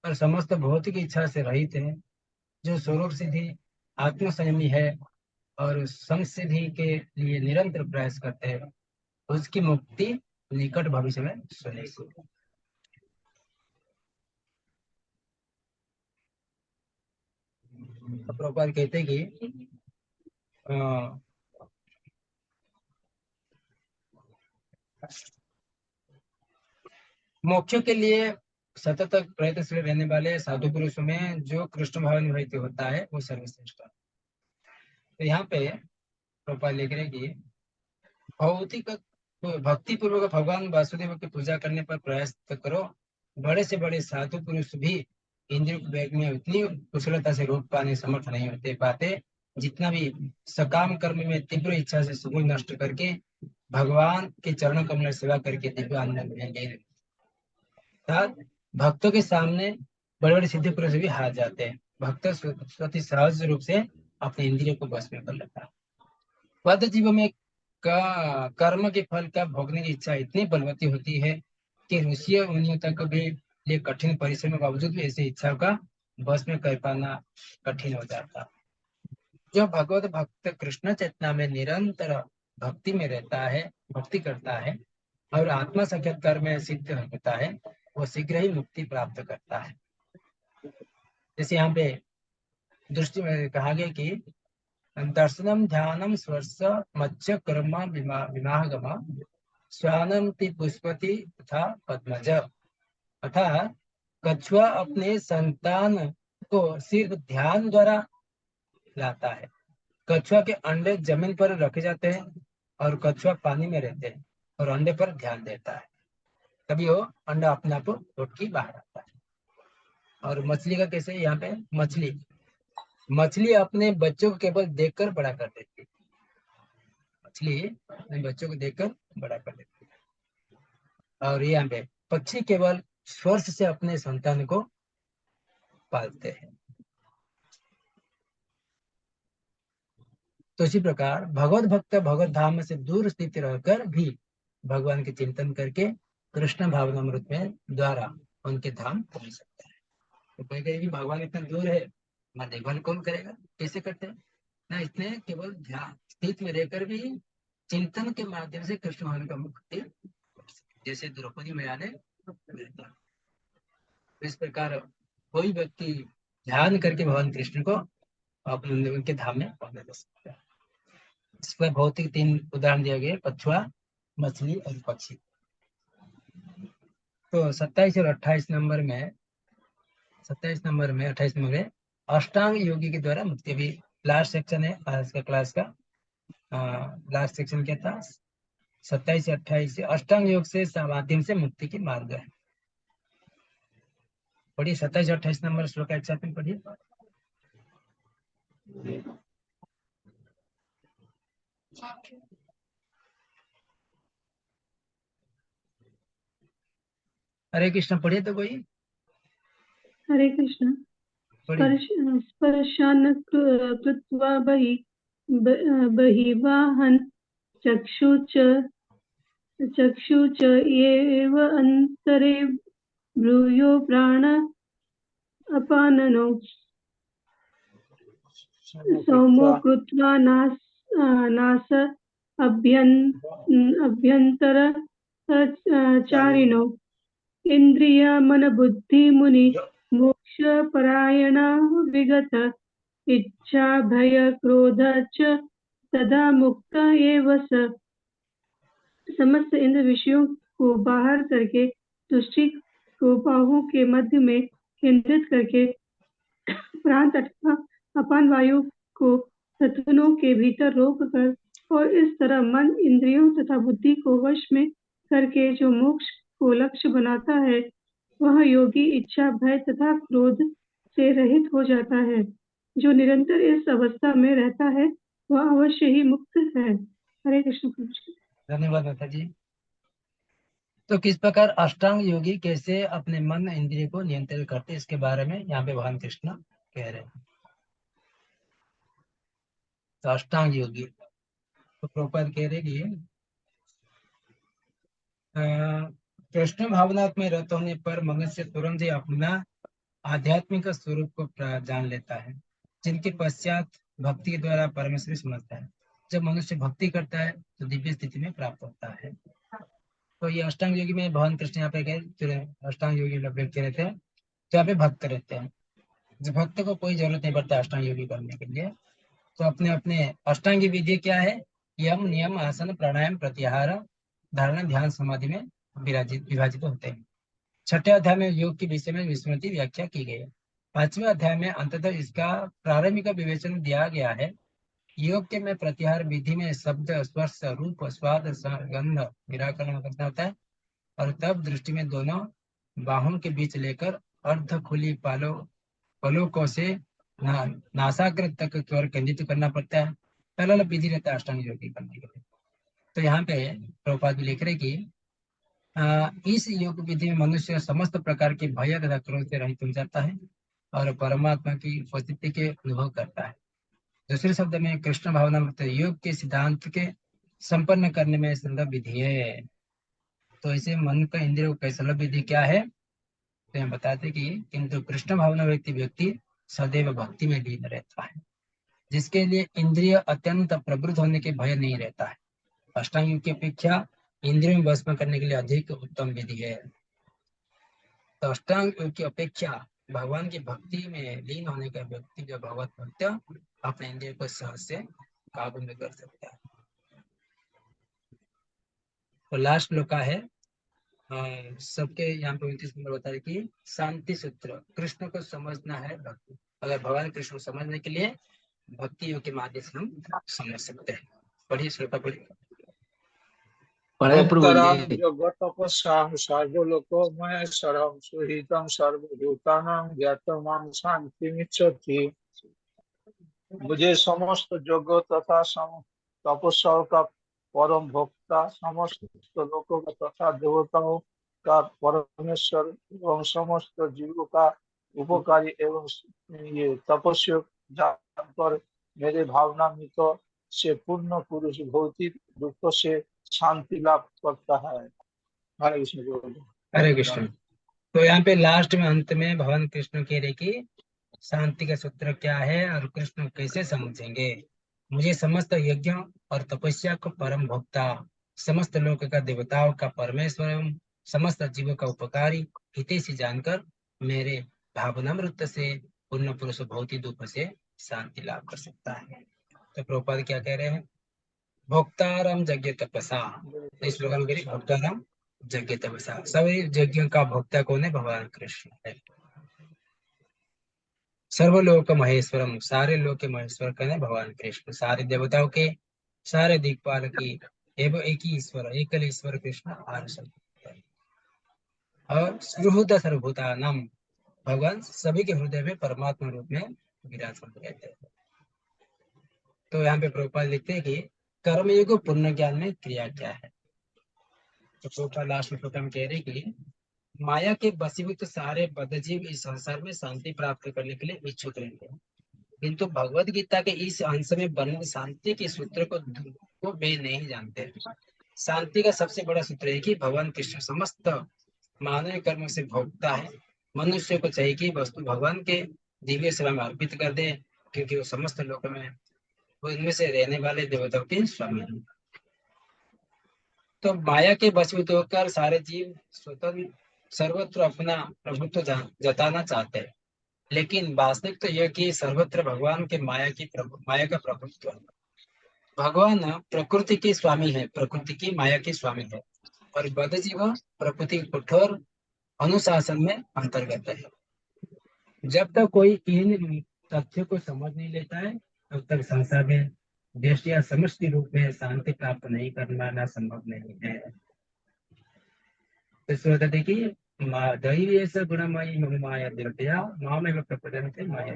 A: और समस्त भौतिक इच्छा से रहित है, जो स्वरूप सिद्धि आत्म संयमी है और संसिद्धि के लिए निरंतर प्रयास करते हैं, उसकी मुक्ति निकट भविष्य में सुनिश्चित है। प्रभुपाद कहते हैं कि मोक्ष के लिए सतत प्रयत्नशील रहने वाले साधु पुरुषों में जो कृष्ण भाव निवृत्ति होता है वो सर्वश्रेष्ठ है। तो यहाँ पे प्रभुपाद लिख रहे कि भौतिक भक्ति पूर्वक भगवान वासुदेव की पूजा करने पर प्रयास करो। बड़े से बड़े साधु पुरुष भी इंद्रिय वेग में उतनी कुशलता से रोक पाने समर्थ नहीं होते पाते जितना भी सकाम कर्म में तीव्र इच्छा से सुगुण नष्ट करके भगवान के चरण कमल सेवा करके दिव्य आनंद में भक्तों के सामने बड़े बड़े सिद्धि पुरुष भी हार जाते हैं। भक्त स्वतः सहज रूप से अपने इंद्रियों को बस में कर लेता है। बद्ध जीव में कर्म के फल का भोगने की इच्छा इतनी बलवती होती है कि ऋषियों मुनियों तक भी लिए कठिन परिश्रम के बावजूद भी ऐसी इच्छा का बस में कर पाना कठिन हो जाता। जो भगवत भक्त कृष्ण चेतना में निरंतर भक्ति में रहता है, भक्ति करता है और आत्मा साक्षात्कार में सिद्ध होता है, वो शीघ्र ही मुक्ति प्राप्त करता है। जैसे यहाँ पे दृष्टि में कहा गया कि दर्शनम ध्यानम स्वर्श मच्छ कर्म विमागम स्वानंति पुष्पति तथा पद्मज। अर्थात कछुआ अपने संतान को सिर्फ ध्यान द्वारा लाता है। कछुआ के अंडे जमीन पर रखे जाते हैं और कछुआ पानी में रहते हैं और अंडे पर ध्यान देता है, तभी वो अंडा अपने आप उठ के बाहर आता है। और मछली का कैसे, यहाँ पे मछली अपने बच्चों को केवल देखकर बड़ा कर देती है। मछली अपने बच्चों को देखकर बड़ा कर देती है। और यहाँ पे पक्षी केवल स्पर्श से अपने संतान को पालते हैं। तो इसी प्रकार भगवत भक्त भगवत धाम से दूर स्थित रहकर भी भगवान के चिंतन करके कृष्ण भावनामृत में द्वारा उनके धाम पहुंच सकता है। तो कोई कहेगी भगवान इतना दूर है, मैं देखभाल कौन करेगा, कैसे करते हैं ना, इतने केवल ध्यान स्थित में रहकर भी चिंतन के माध्यम से कृष्ण भगवान का मुक्ति, जैसे द्रौपदी मैया ने। इस प्रकार कोई व्यक्ति ध्यान करके भगवान कृष्ण को अपने उनके धाम में पहुंचा जा सकता है। इसमें भौतिक 3 उदाहरण दिए गए, कछुआ, मछली और पक्षी। तो 27 और 28 नंबर में 28 नंबर में अष्टांग योगी के द्वारा मुक्ति। भी लास्ट सेक्शन है आज का क्लास का। लास्ट सेक्शन क्या था? 27 से 28 से अष्टांग योग से माध्यम से मुक्ति की मार्ग है। पढ़िए 27 और 28 नंबर श्लोक एक साथ में पढ़िए। हरे कृष्ण पढ़िए तो कोई
F: हरे कृष्ण।
A: पढ़िए।
F: स्पर्शान् कृत्वा बहिवाहन् चक्षु च एव अन्तरे भ्रूयो प्राण अपाननो सौमो कृत्वा नास अभ्यन्तर चारिणो इन्द्रियमनबुद्धिमुनि मोक्ष परायणा विगत इच्छा भय क्रोध च तदा मुक्त एव स। समस्त इंद्र विषयों को बाहर करके दृष्टि को बाहों के मध्य में केंद्रित करके प्राण तथा अपान वायु को तत्वों के भीतर रोक कर और इस तरह मन इंद्रियों तथा बुद्धि को वश में करके जो मोक्ष को लक्ष्य बनाता है वह योगी इच्छा भय तथा क्रोध से रहित हो जाता है। जो निरंतर इस अवस्था में रहता है वह अवश्य ही मुक्त है। हरे कृष्ण।
A: धन्यवाद माता जी। तो किस प्रकार अष्टांग योगी कैसे अपने मन इंद्रिय को नियंत्रित करते इसके बारे में यहाँ पे भगवान कृष्ण कह रहे हैं। तो अष्टांग योगी तो प्रभुपाद कह रहे कि कृष्ण भावनात्मक में रत होने पर मनुष्य तुरंत ही अपना आध्यात्मिक स्वरूप को जान लेता है, जिनके पश्चात भक्ति के द्वारा परमेश्वर समझता है। जब मनुष्य भक्ति करता है तो दिव्य स्थिति में प्राप्त होता है। तो ये अष्टांग योगी में भगवान कृष्ण यहाँ पे कहे अष्टांग योगी व्यक्ति रहते हैं तो यहाँ पे भक्त रहते हैं। जो भक्त को कोई जरूरत नहीं पड़ता अष्टांग योगी करने के लिए। तो अपने अपने अष्टांगी विधि क्या है? यम नियम आसन प्राणायाम प्रत्याहार धारणा ध्यान समाधि में विभाजित होते हैं। छठे अध्याय में योग के विषय में विस्मृति व्याख्या की गई है। पांचवें अध्याय में अंततः इसका प्रारंभिक विवेचन दिया गया है। योग के में प्रत्याहार विधि में शब्द स्पर्श रूप स्वाद गंध निराकरण करना होता है और तब दृष्टि में दोनों बाहों के बीच लेकर अर्ध खुली पलों से नासाग्र तक की ओर केंद्रित करना पड़ता है। पहला विधि रहता है अष्टांग योगी करने के लिए। तो यहाँ पे प्रभुपाद लिख रहे कि इस योग विधि में मनुष्य समस्त प्रकार के भय तथा क्रोध से रहित हो जाता है और परमात्मा की उपस्थिति के अनुभव करता है। दूसरे शब्द में कृष्ण भावनामृत योग के सिद्धांत के संपन्न करने में संदर्भ विधि है। तो ऐसे मन का इंद्रियों का सुलभ विधि क्या है? तो हम बताते कि किंतु कृष्ण भावना व्यक्ति सदैव भक्ति में लीन रहता है, जिसके लिए इंद्रिय अत्यंत प्रवृत्त होने के भय नहीं रहता है। अष्टांग योग की अपेक्षा इंद्रियों में भस्म करने के लिए अधिक उत्तम विधि है। तो अष्टांग योग की अपेक्षा भगवान की भक्ति में लीन होने का व्यक्ति जो भगवत भक्त अपने इंद्रिय को सहज से काबू में कर सकता है। तो लास्ट श्लोक है सबके यहाँ पे 29 नंबर बता रहे कि शांति सूत्र कृष्ण को समझना है भक्ति। अगर भगवान कृष्ण को समझने के लिए भक्ति योग के माध्यम से हम समझ सकते हैं। पढ़िए श्लोक पढ़िए।
H: पढ़े प्रभु
B: उत्तरं
H: जी।
B: जगतपस्यां सर्वलोकमहेश्वरं सुहृदं सर्वभूतानां ज्ञातवान् शान्तिमिच्छति। मुझे समस्त जगत तथा तपस्याओं का परम भोक्ता, समस्त लोगों का तथा देवताओं का परमेश्वर एवं समस्त जीवों का उपकारी एवं ये तपस्या जानकर मेरे भावनामृत से पूर्ण पुरुष भौतिक दुख से शांति लाभ करता है। हरे कृष्ण बोलो।
A: हरे कृष्ण। तो यहाँ पे लास्ट में अंत में भगवान कृष्ण कह रहे कि शांति का सूत्र क्या है और कृष्ण कैसे समझेंगे। मुझे समस्त यज्ञ और तपस्या को परम भोक्ता, समस्त लोक का देवताओं का परमेश्वर एवं समस्त जीवों का उपकारी हितैषी जानकर मेरे भावनामृत से पूर्ण पुरुष भौतिक दुख से शांति लाभ कर सकता है। तो प्रभुपाद क्या कह रहे हैं? भोक्तारम यज्ञ तपसा। इस श्लोक में भोक्तारम यज्ञ तपसा, सभी यज्ञों का भोक्ता कौन है? भगवान कृष्ण है। सर्वलोक महेश्वरम, सारे लोक के महेश्वर कौन है? भगवान कृष्ण। सारे देवताओं के, सारे दिक्पाल की एवं एक ही ईश्वर, एकल ईश्वर कृष्ण और सुहृद सर्वभूतानाम, भगवान सभी के हृदय में परमात्मा रूप में विराजमान रहते हैं। तो यहाँ पे प्रभुपाद लिखते हैं कि कर्मयोग पूर्ण ज्ञान में क्रिया क्या है। तो प्रभुपाद लास्ट में कह रहे कि माया के वशीभूत सारे बद्धजीव इस संसार में शांति प्राप्त करने के लिए इच्छुक रहते हैं, किंतु भगवत गीता के इस अंश में वर्णित शांति के सूत्र को वे नहीं जानते। शांति का सबसे बड़ा सूत्र है कि भगवान कृष्ण समस्त मानव कर्म से भोगता है। मनुष्य को चाहिए कि वस्तु भगवान के दिव्य सेवा में अर्पित कर दे, क्योंकि वो समस्त लोक में वो इनमें से रहने वाले देवताओं के स्वामी हैं। तो माया के वशीभूत होकर सारे जीव स्वतंत्र सर्वत्र अपना प्रभुत्व जताना चाहते हैं, लेकिन वास्तविक तो यह कि सर्वत्र भगवान के माया का प्रभुत्व है। भगवान प्रकृति के स्वामी है, प्रकृति की माया के स्वामी है, और बद्ध जीव प्रकृति के कठोर अनुशासन में अंतर्गत है। जब तक कोई इन तथ्यों को समझ नहीं लेता है, तब तक संसार में देश या समष्टि रूप में शांति प्राप्त नहीं करना संभव नहीं है। तो देखिए, दैवी ऐसा गुणमयी मम माया दिव्या मामेव प्रपद्यन्ते माया।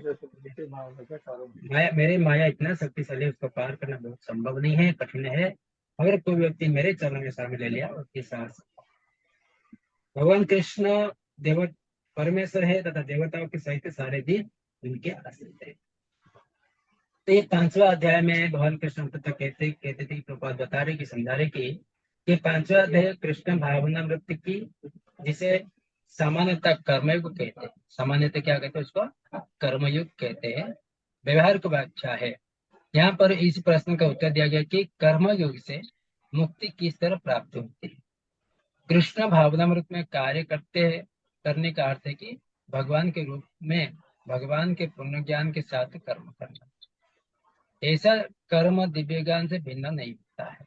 A: मेरे माया इतना शक्तिशाली, उसको पार करना बहुत संभव नहीं है, कठिन है। अगर कोई व्यक्ति मेरे चरणों में शामिल ले लिया, उसके साथ भगवान कृष्ण देव परमेश्वर है तथा देवताओं के सहित सारे दिन उनके आश्रित है। तो ये 5वां अध्याय में भगवान कृष्ण कहते थे, प्रभुपाद बता रहे कि समझा रहे कि ये 5वां अध्याय कृष्ण भावना वृत्ति की, जिसे सामान्यतः कर्मयुग कहते हैं। सामान्यतः क्या कहते हैं? उसको कर्मयुग कहते हैं। व्यवहारिक व्याख्या है। यहाँ पर इस प्रश्न का उत्तर दिया गया कि कर्मयुग से मुक्ति किस तरह प्राप्त होती है। कृष्ण भावनामृत में कार्य करने का अर्थ है कि भगवान के रूप में भगवान के पूर्ण ज्ञान के साथ कर्म करना। ऐसा कर्म दिव्य ज्ञान से भिन्न नहीं होता है।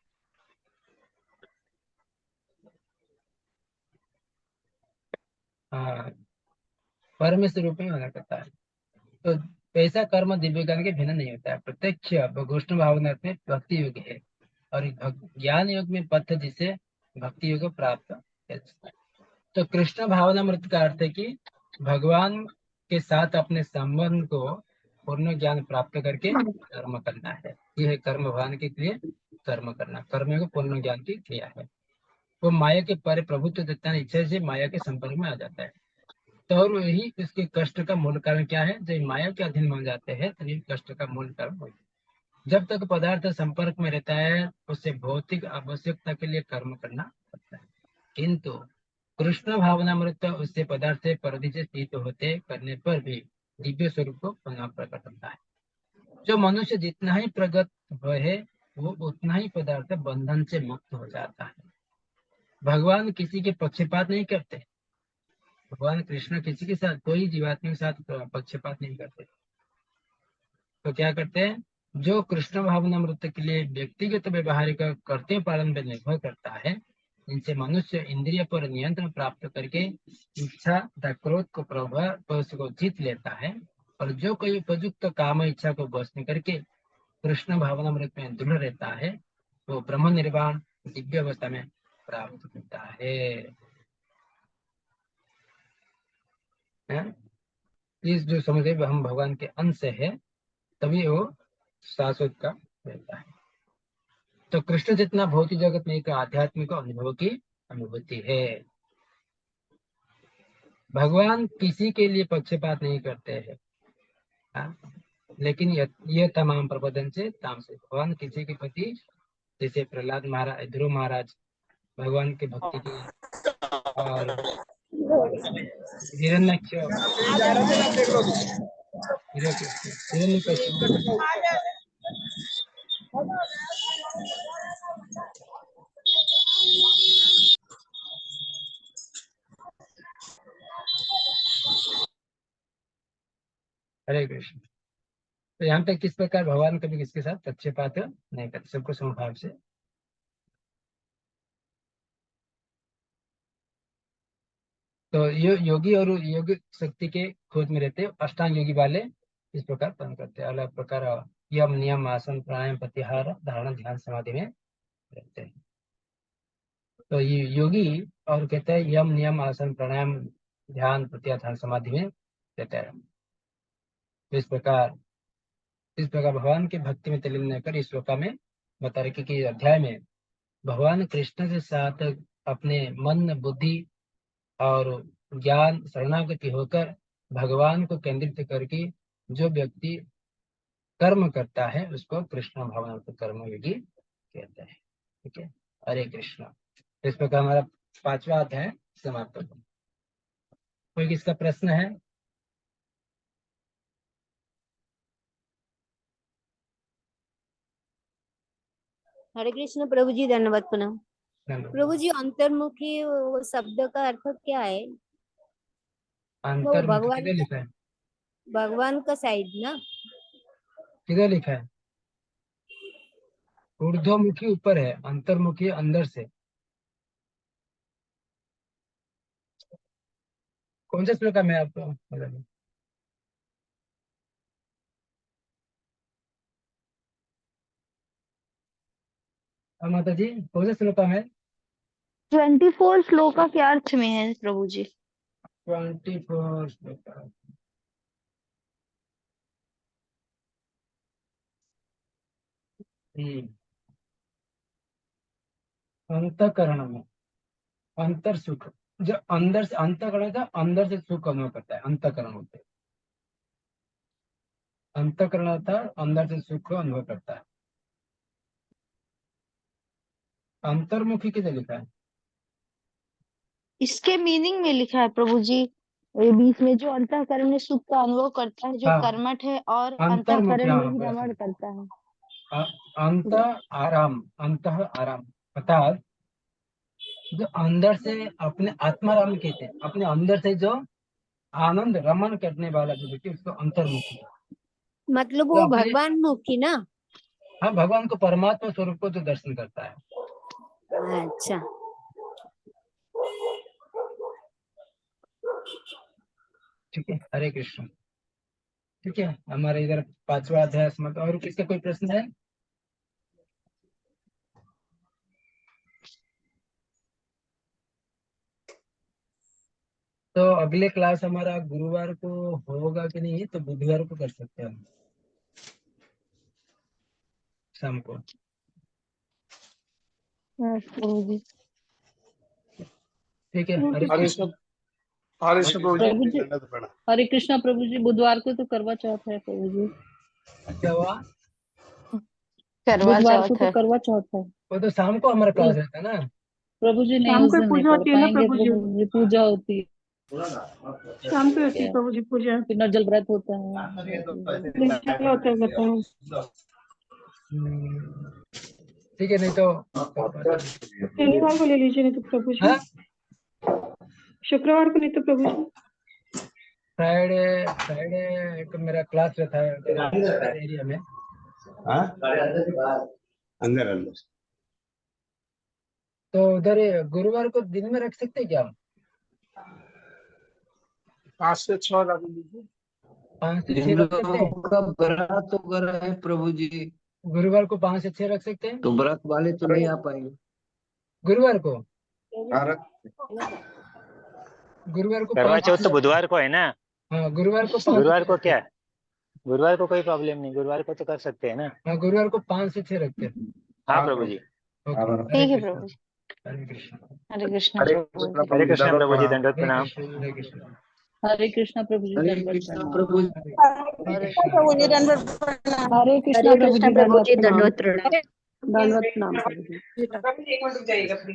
A: हाँ, परमेश्वर रूप में होना करता है। तो ऐसा कर्म दिव्य ज्ञान के भिन्न नहीं होता है। प्रत्यक्ष कृष्ण भावना में भक्ति योग है, और ज्ञान योग में पथ जिसे भक्ति योग प्राप्त है। तो कृष्ण भावनामृत का अर्थ है कि भगवान के साथ अपने संबंध को पूर्ण ज्ञान प्राप्त करके कर्म करना है। यह है कर्म भगवान के लिए कर्म करना। कर्म को पूर्ण ज्ञान की क्रिया है। वो माया के पर प्रभुत्व देता इच्छा से माया के संपर्क में आ जाता है। तो और वही इसके कष्ट का मूल कारण क्या है? जब माया के अधीन बन जाते हैं तभी कष्ट का मूल कारण होता है। जब तक पदार्थ संपर्क में रहता है, उससे भौतिक आवश्यकता के लिए कर्म करना पड़ता है, किंतु कृष्ण भावनामृत उससे पदार्थ से परधि से स्थित होते करने पर भी दिव्य स्वरूप को पुनः प्रकट होता है। जो मनुष्य जितना ही प्रगत है, वो उतना ही पदार्थ बंधन से मुक्त हो जाता है। भगवान किसी के पक्षपात नहीं करते। भगवान कृष्ण किसी के साथ, कोई जीवात्मा के साथ पक्षपात नहीं करते। तो क्या करते हैं? जो कृष्ण भावनामृत के लिए व्यक्तिगत व्यवहारिक कर्तव्य पालन पर निर्भर करता है, इनसे मनुष्य इंद्रिय पर नियंत्रण प्राप्त करके इच्छा तथा क्रोध को प्रभाव को जीत लेता है, और जो कोई उपयुक्त काम इच्छा को वश में करके कृष्ण भावनामृत में दृढ़ रहता है, वो ब्रह्म निर्वाण दिव्य अवस्था में प्राप्त होता है। इस जो समझे हम भगवान के अंश है, तभी वो शाश्वत का रहता है। तो कृष्ण जितना भौतिक जगत में एक आध्यात्मिक अनुभव की अनुभूति है। भगवान किसी के लिए पक्षपात नहीं करते हैं, लेकिन ये तमाम प्रबोधन से ताम से भगवान किसी के प्रति, जैसे प्रहलाद महाराज, ध्रुव महाराज भगवान की भक्ति की, और हिरण्यकश्यप, हरे कृष्ण। तो यहाँ पे किस प्रकार भगवान कभी किसके साथ पक्षपात नहीं करते, सबको समभाव से। तो योगी और योग शक्ति के खोज में रहते, अष्टांग योगी वाले इस प्रकार पालन करते हैं। अलग प्रकार यम नियम आसन प्राणायाम प्रत्याहार धारणा ध्यान समाधि में रहते हैं। तो ये योगी और कहते हैं यम नियम आसन प्राणायाम ध्यान प्रत्याहार ध्यान समाधि में रहता है। तो इस प्रकार भगवान की भक्ति में तल्लीन कर इस श्लोका में बता रहे कि अध्याय में भगवान कृष्ण के साथ अपने मन बुद्धि और ज्ञान शरणागति होकर भगवान को केंद्रित करके जो व्यक्ति कर्म करता है उसको कृष्ण भगवान को कर्मयोगी कहते हैं। ठीक है, हरे कृष्णा। इस प्रकार हमारा 5वां अध्याय समाप्त होगा। कोई किसका प्रश्न है?
I: हरे कृष्ण प्रभु जी, धन्यवाद पुनः।
A: धन्यवाद।
I: प्रभु जी, अंतर्मुखी वो शब्द का अर्थ क्या है? वो
A: अंतर्मुखी किधर लिखा है?
I: भगवान का साइड ना?
A: किधर लिखा है? ऊर्ध्वमुखी ऊपर है, अंतर्मुखी अंदर से। कौन सा श्लोक है आपको मतलब? माता जी कौन सा श्लोक है?
D: 24 श्लोका के अर्थ में है प्रभु जी।
A: 24 श्लोक। अंतःकरण में अंतर सुख, जो अंदर से अंतःकरण था, अंदर से सुख अनुभव करता है, अंतःकरण होते। अंतःकरण था अंदर से सुख को अनुभव करता है। अंतर्मुखी किधर लिखा है?
D: इसके मीनिंग में लिखा है प्रभु जी, ये बीच में जो अंतःकरण में सुख का अनुभव करता है, जो
A: हाँ,
D: कर्मठ है और
A: अंतर्मुखी,
D: अंतःकरण में
A: हाँ
D: ही
A: बस।
D: रमण करता है।
A: अंत आराम, अंत आराम अर्थात जो अंदर से अपने आत्माराम कहते हैं, अपने अंदर से जो आनंद रमन करने वाला जो व्यक्ति उसको अंतर्मुखी।
I: मतलब
A: तो
I: वो
A: अपने,
I: भगवान मुखी ना?
A: हाँ, भगवान को, परमात्मा स्वरूप को जो दर्शन करता है।
I: अच्छा,
A: ठीक है, हरे कृष्ण। ठीक है, हमारे इधर 5वां अध्याय समाप्त। और किसका कोई प्रश्न है? तो अगले क्लास हमारा गुरुवार को होगा कि नहीं, तो बुधवार को कर सकते हैं हम शाम को।
D: प्रभु जी
A: ठीक है, हरे
B: हरे
A: कृष्ण।
B: कृष्ण प्रभु जी।
G: प्रभु जी, हरे कृष्णा प्रभु जी। बुधवार को तो करवा चौथ है प्रभु जी।
A: क्या हुआ?
D: करवा
G: बुधवार को
D: चौथ
G: तो
D: है।
G: करवा चौथ है
A: वो तो शाम को हमारा क्लास रहता है ना।
G: प्रभु जी। नहीं,
F: शाम
G: उस
F: को
G: दिन नहीं
F: पूजा
G: पढ़
F: होती है ना
G: पाएंगे
F: प्रभु जी?
G: प्रभु जी, पूजा होती है।
F: शाम को होती है प्रभु जी पूजा।
G: फिर निर्जल व्रत होता है।
F: निर्जल होता है बताओ।
A: ठीक है, नहीं तो
F: शनिवार को ले लीजिए, नहीं तो प्रभु जी
A: हाँ?
F: शुक्रवार को, नहीं तो प्रभु जी
A: फ्राइडे को मेरा क्लास रहता है एरिया में।
J: अंदर
A: तो उधर गुरुवार को दिन में रख सकते हैं क्या हम?
B: 5 से 6 रख लीजिए।
A: 5 से 6
H: जिन
A: रख सकते हैं?
H: लोगों का व्रत वगैरह है प्रभु जी,
A: गुरुवार को 5 से 6 रख सकते हैं?
H: तो व्रत वाले तो नहीं आ पाएंगे।
A: गुरुवार को
K: करवा
A: 5 से
K: चौथ तो
A: 6।
K: बुधवार को है ना?
A: हाँ, गुरुवार को 5 से
K: गुरुवार
A: 6
K: को
A: रखते
K: क्या
A: हैं।
K: है? गुरुवार को कोई प्रॉब्लम नहीं, गुरुवार को तो कर सकते हैं ना?
A: हाँ, गुरुवार को 5 से 6 रखते हैं।
K: हाँ प्रभु जी।
A: ओके,
D: ठीक है प्रभु जी।
A: हरे कृष्ण।
D: हरे कृष्ण
C: हरे
D: प्रभु
C: कृष्ण
D: जी।
K: हरे
C: प्रभु जी,
K: कृष्ण
C: दंडवत
K: प्रभु जी,
C: प्रणाम।
K: दंडवत
A: हरे
K: प्रणाम।
A: कृष्ण, हरे कृष्ण।
G: हरे कृष्णा प्रभु जी,
H: हरे
G: दंडवत
H: कृष्णा
G: प्रणाम।
H: प्रभु जी।
A: हरे कृष्ण।
G: हरे कृष्णा
E: हरे
G: प्रभु
E: कृष्ण
G: जी,
E: प्रभु
G: दंडवत
E: जी,
G: प्रणाम।
E: दंडवत प्रणाम।
G: दंडवत प्रणाम प्रभु जी।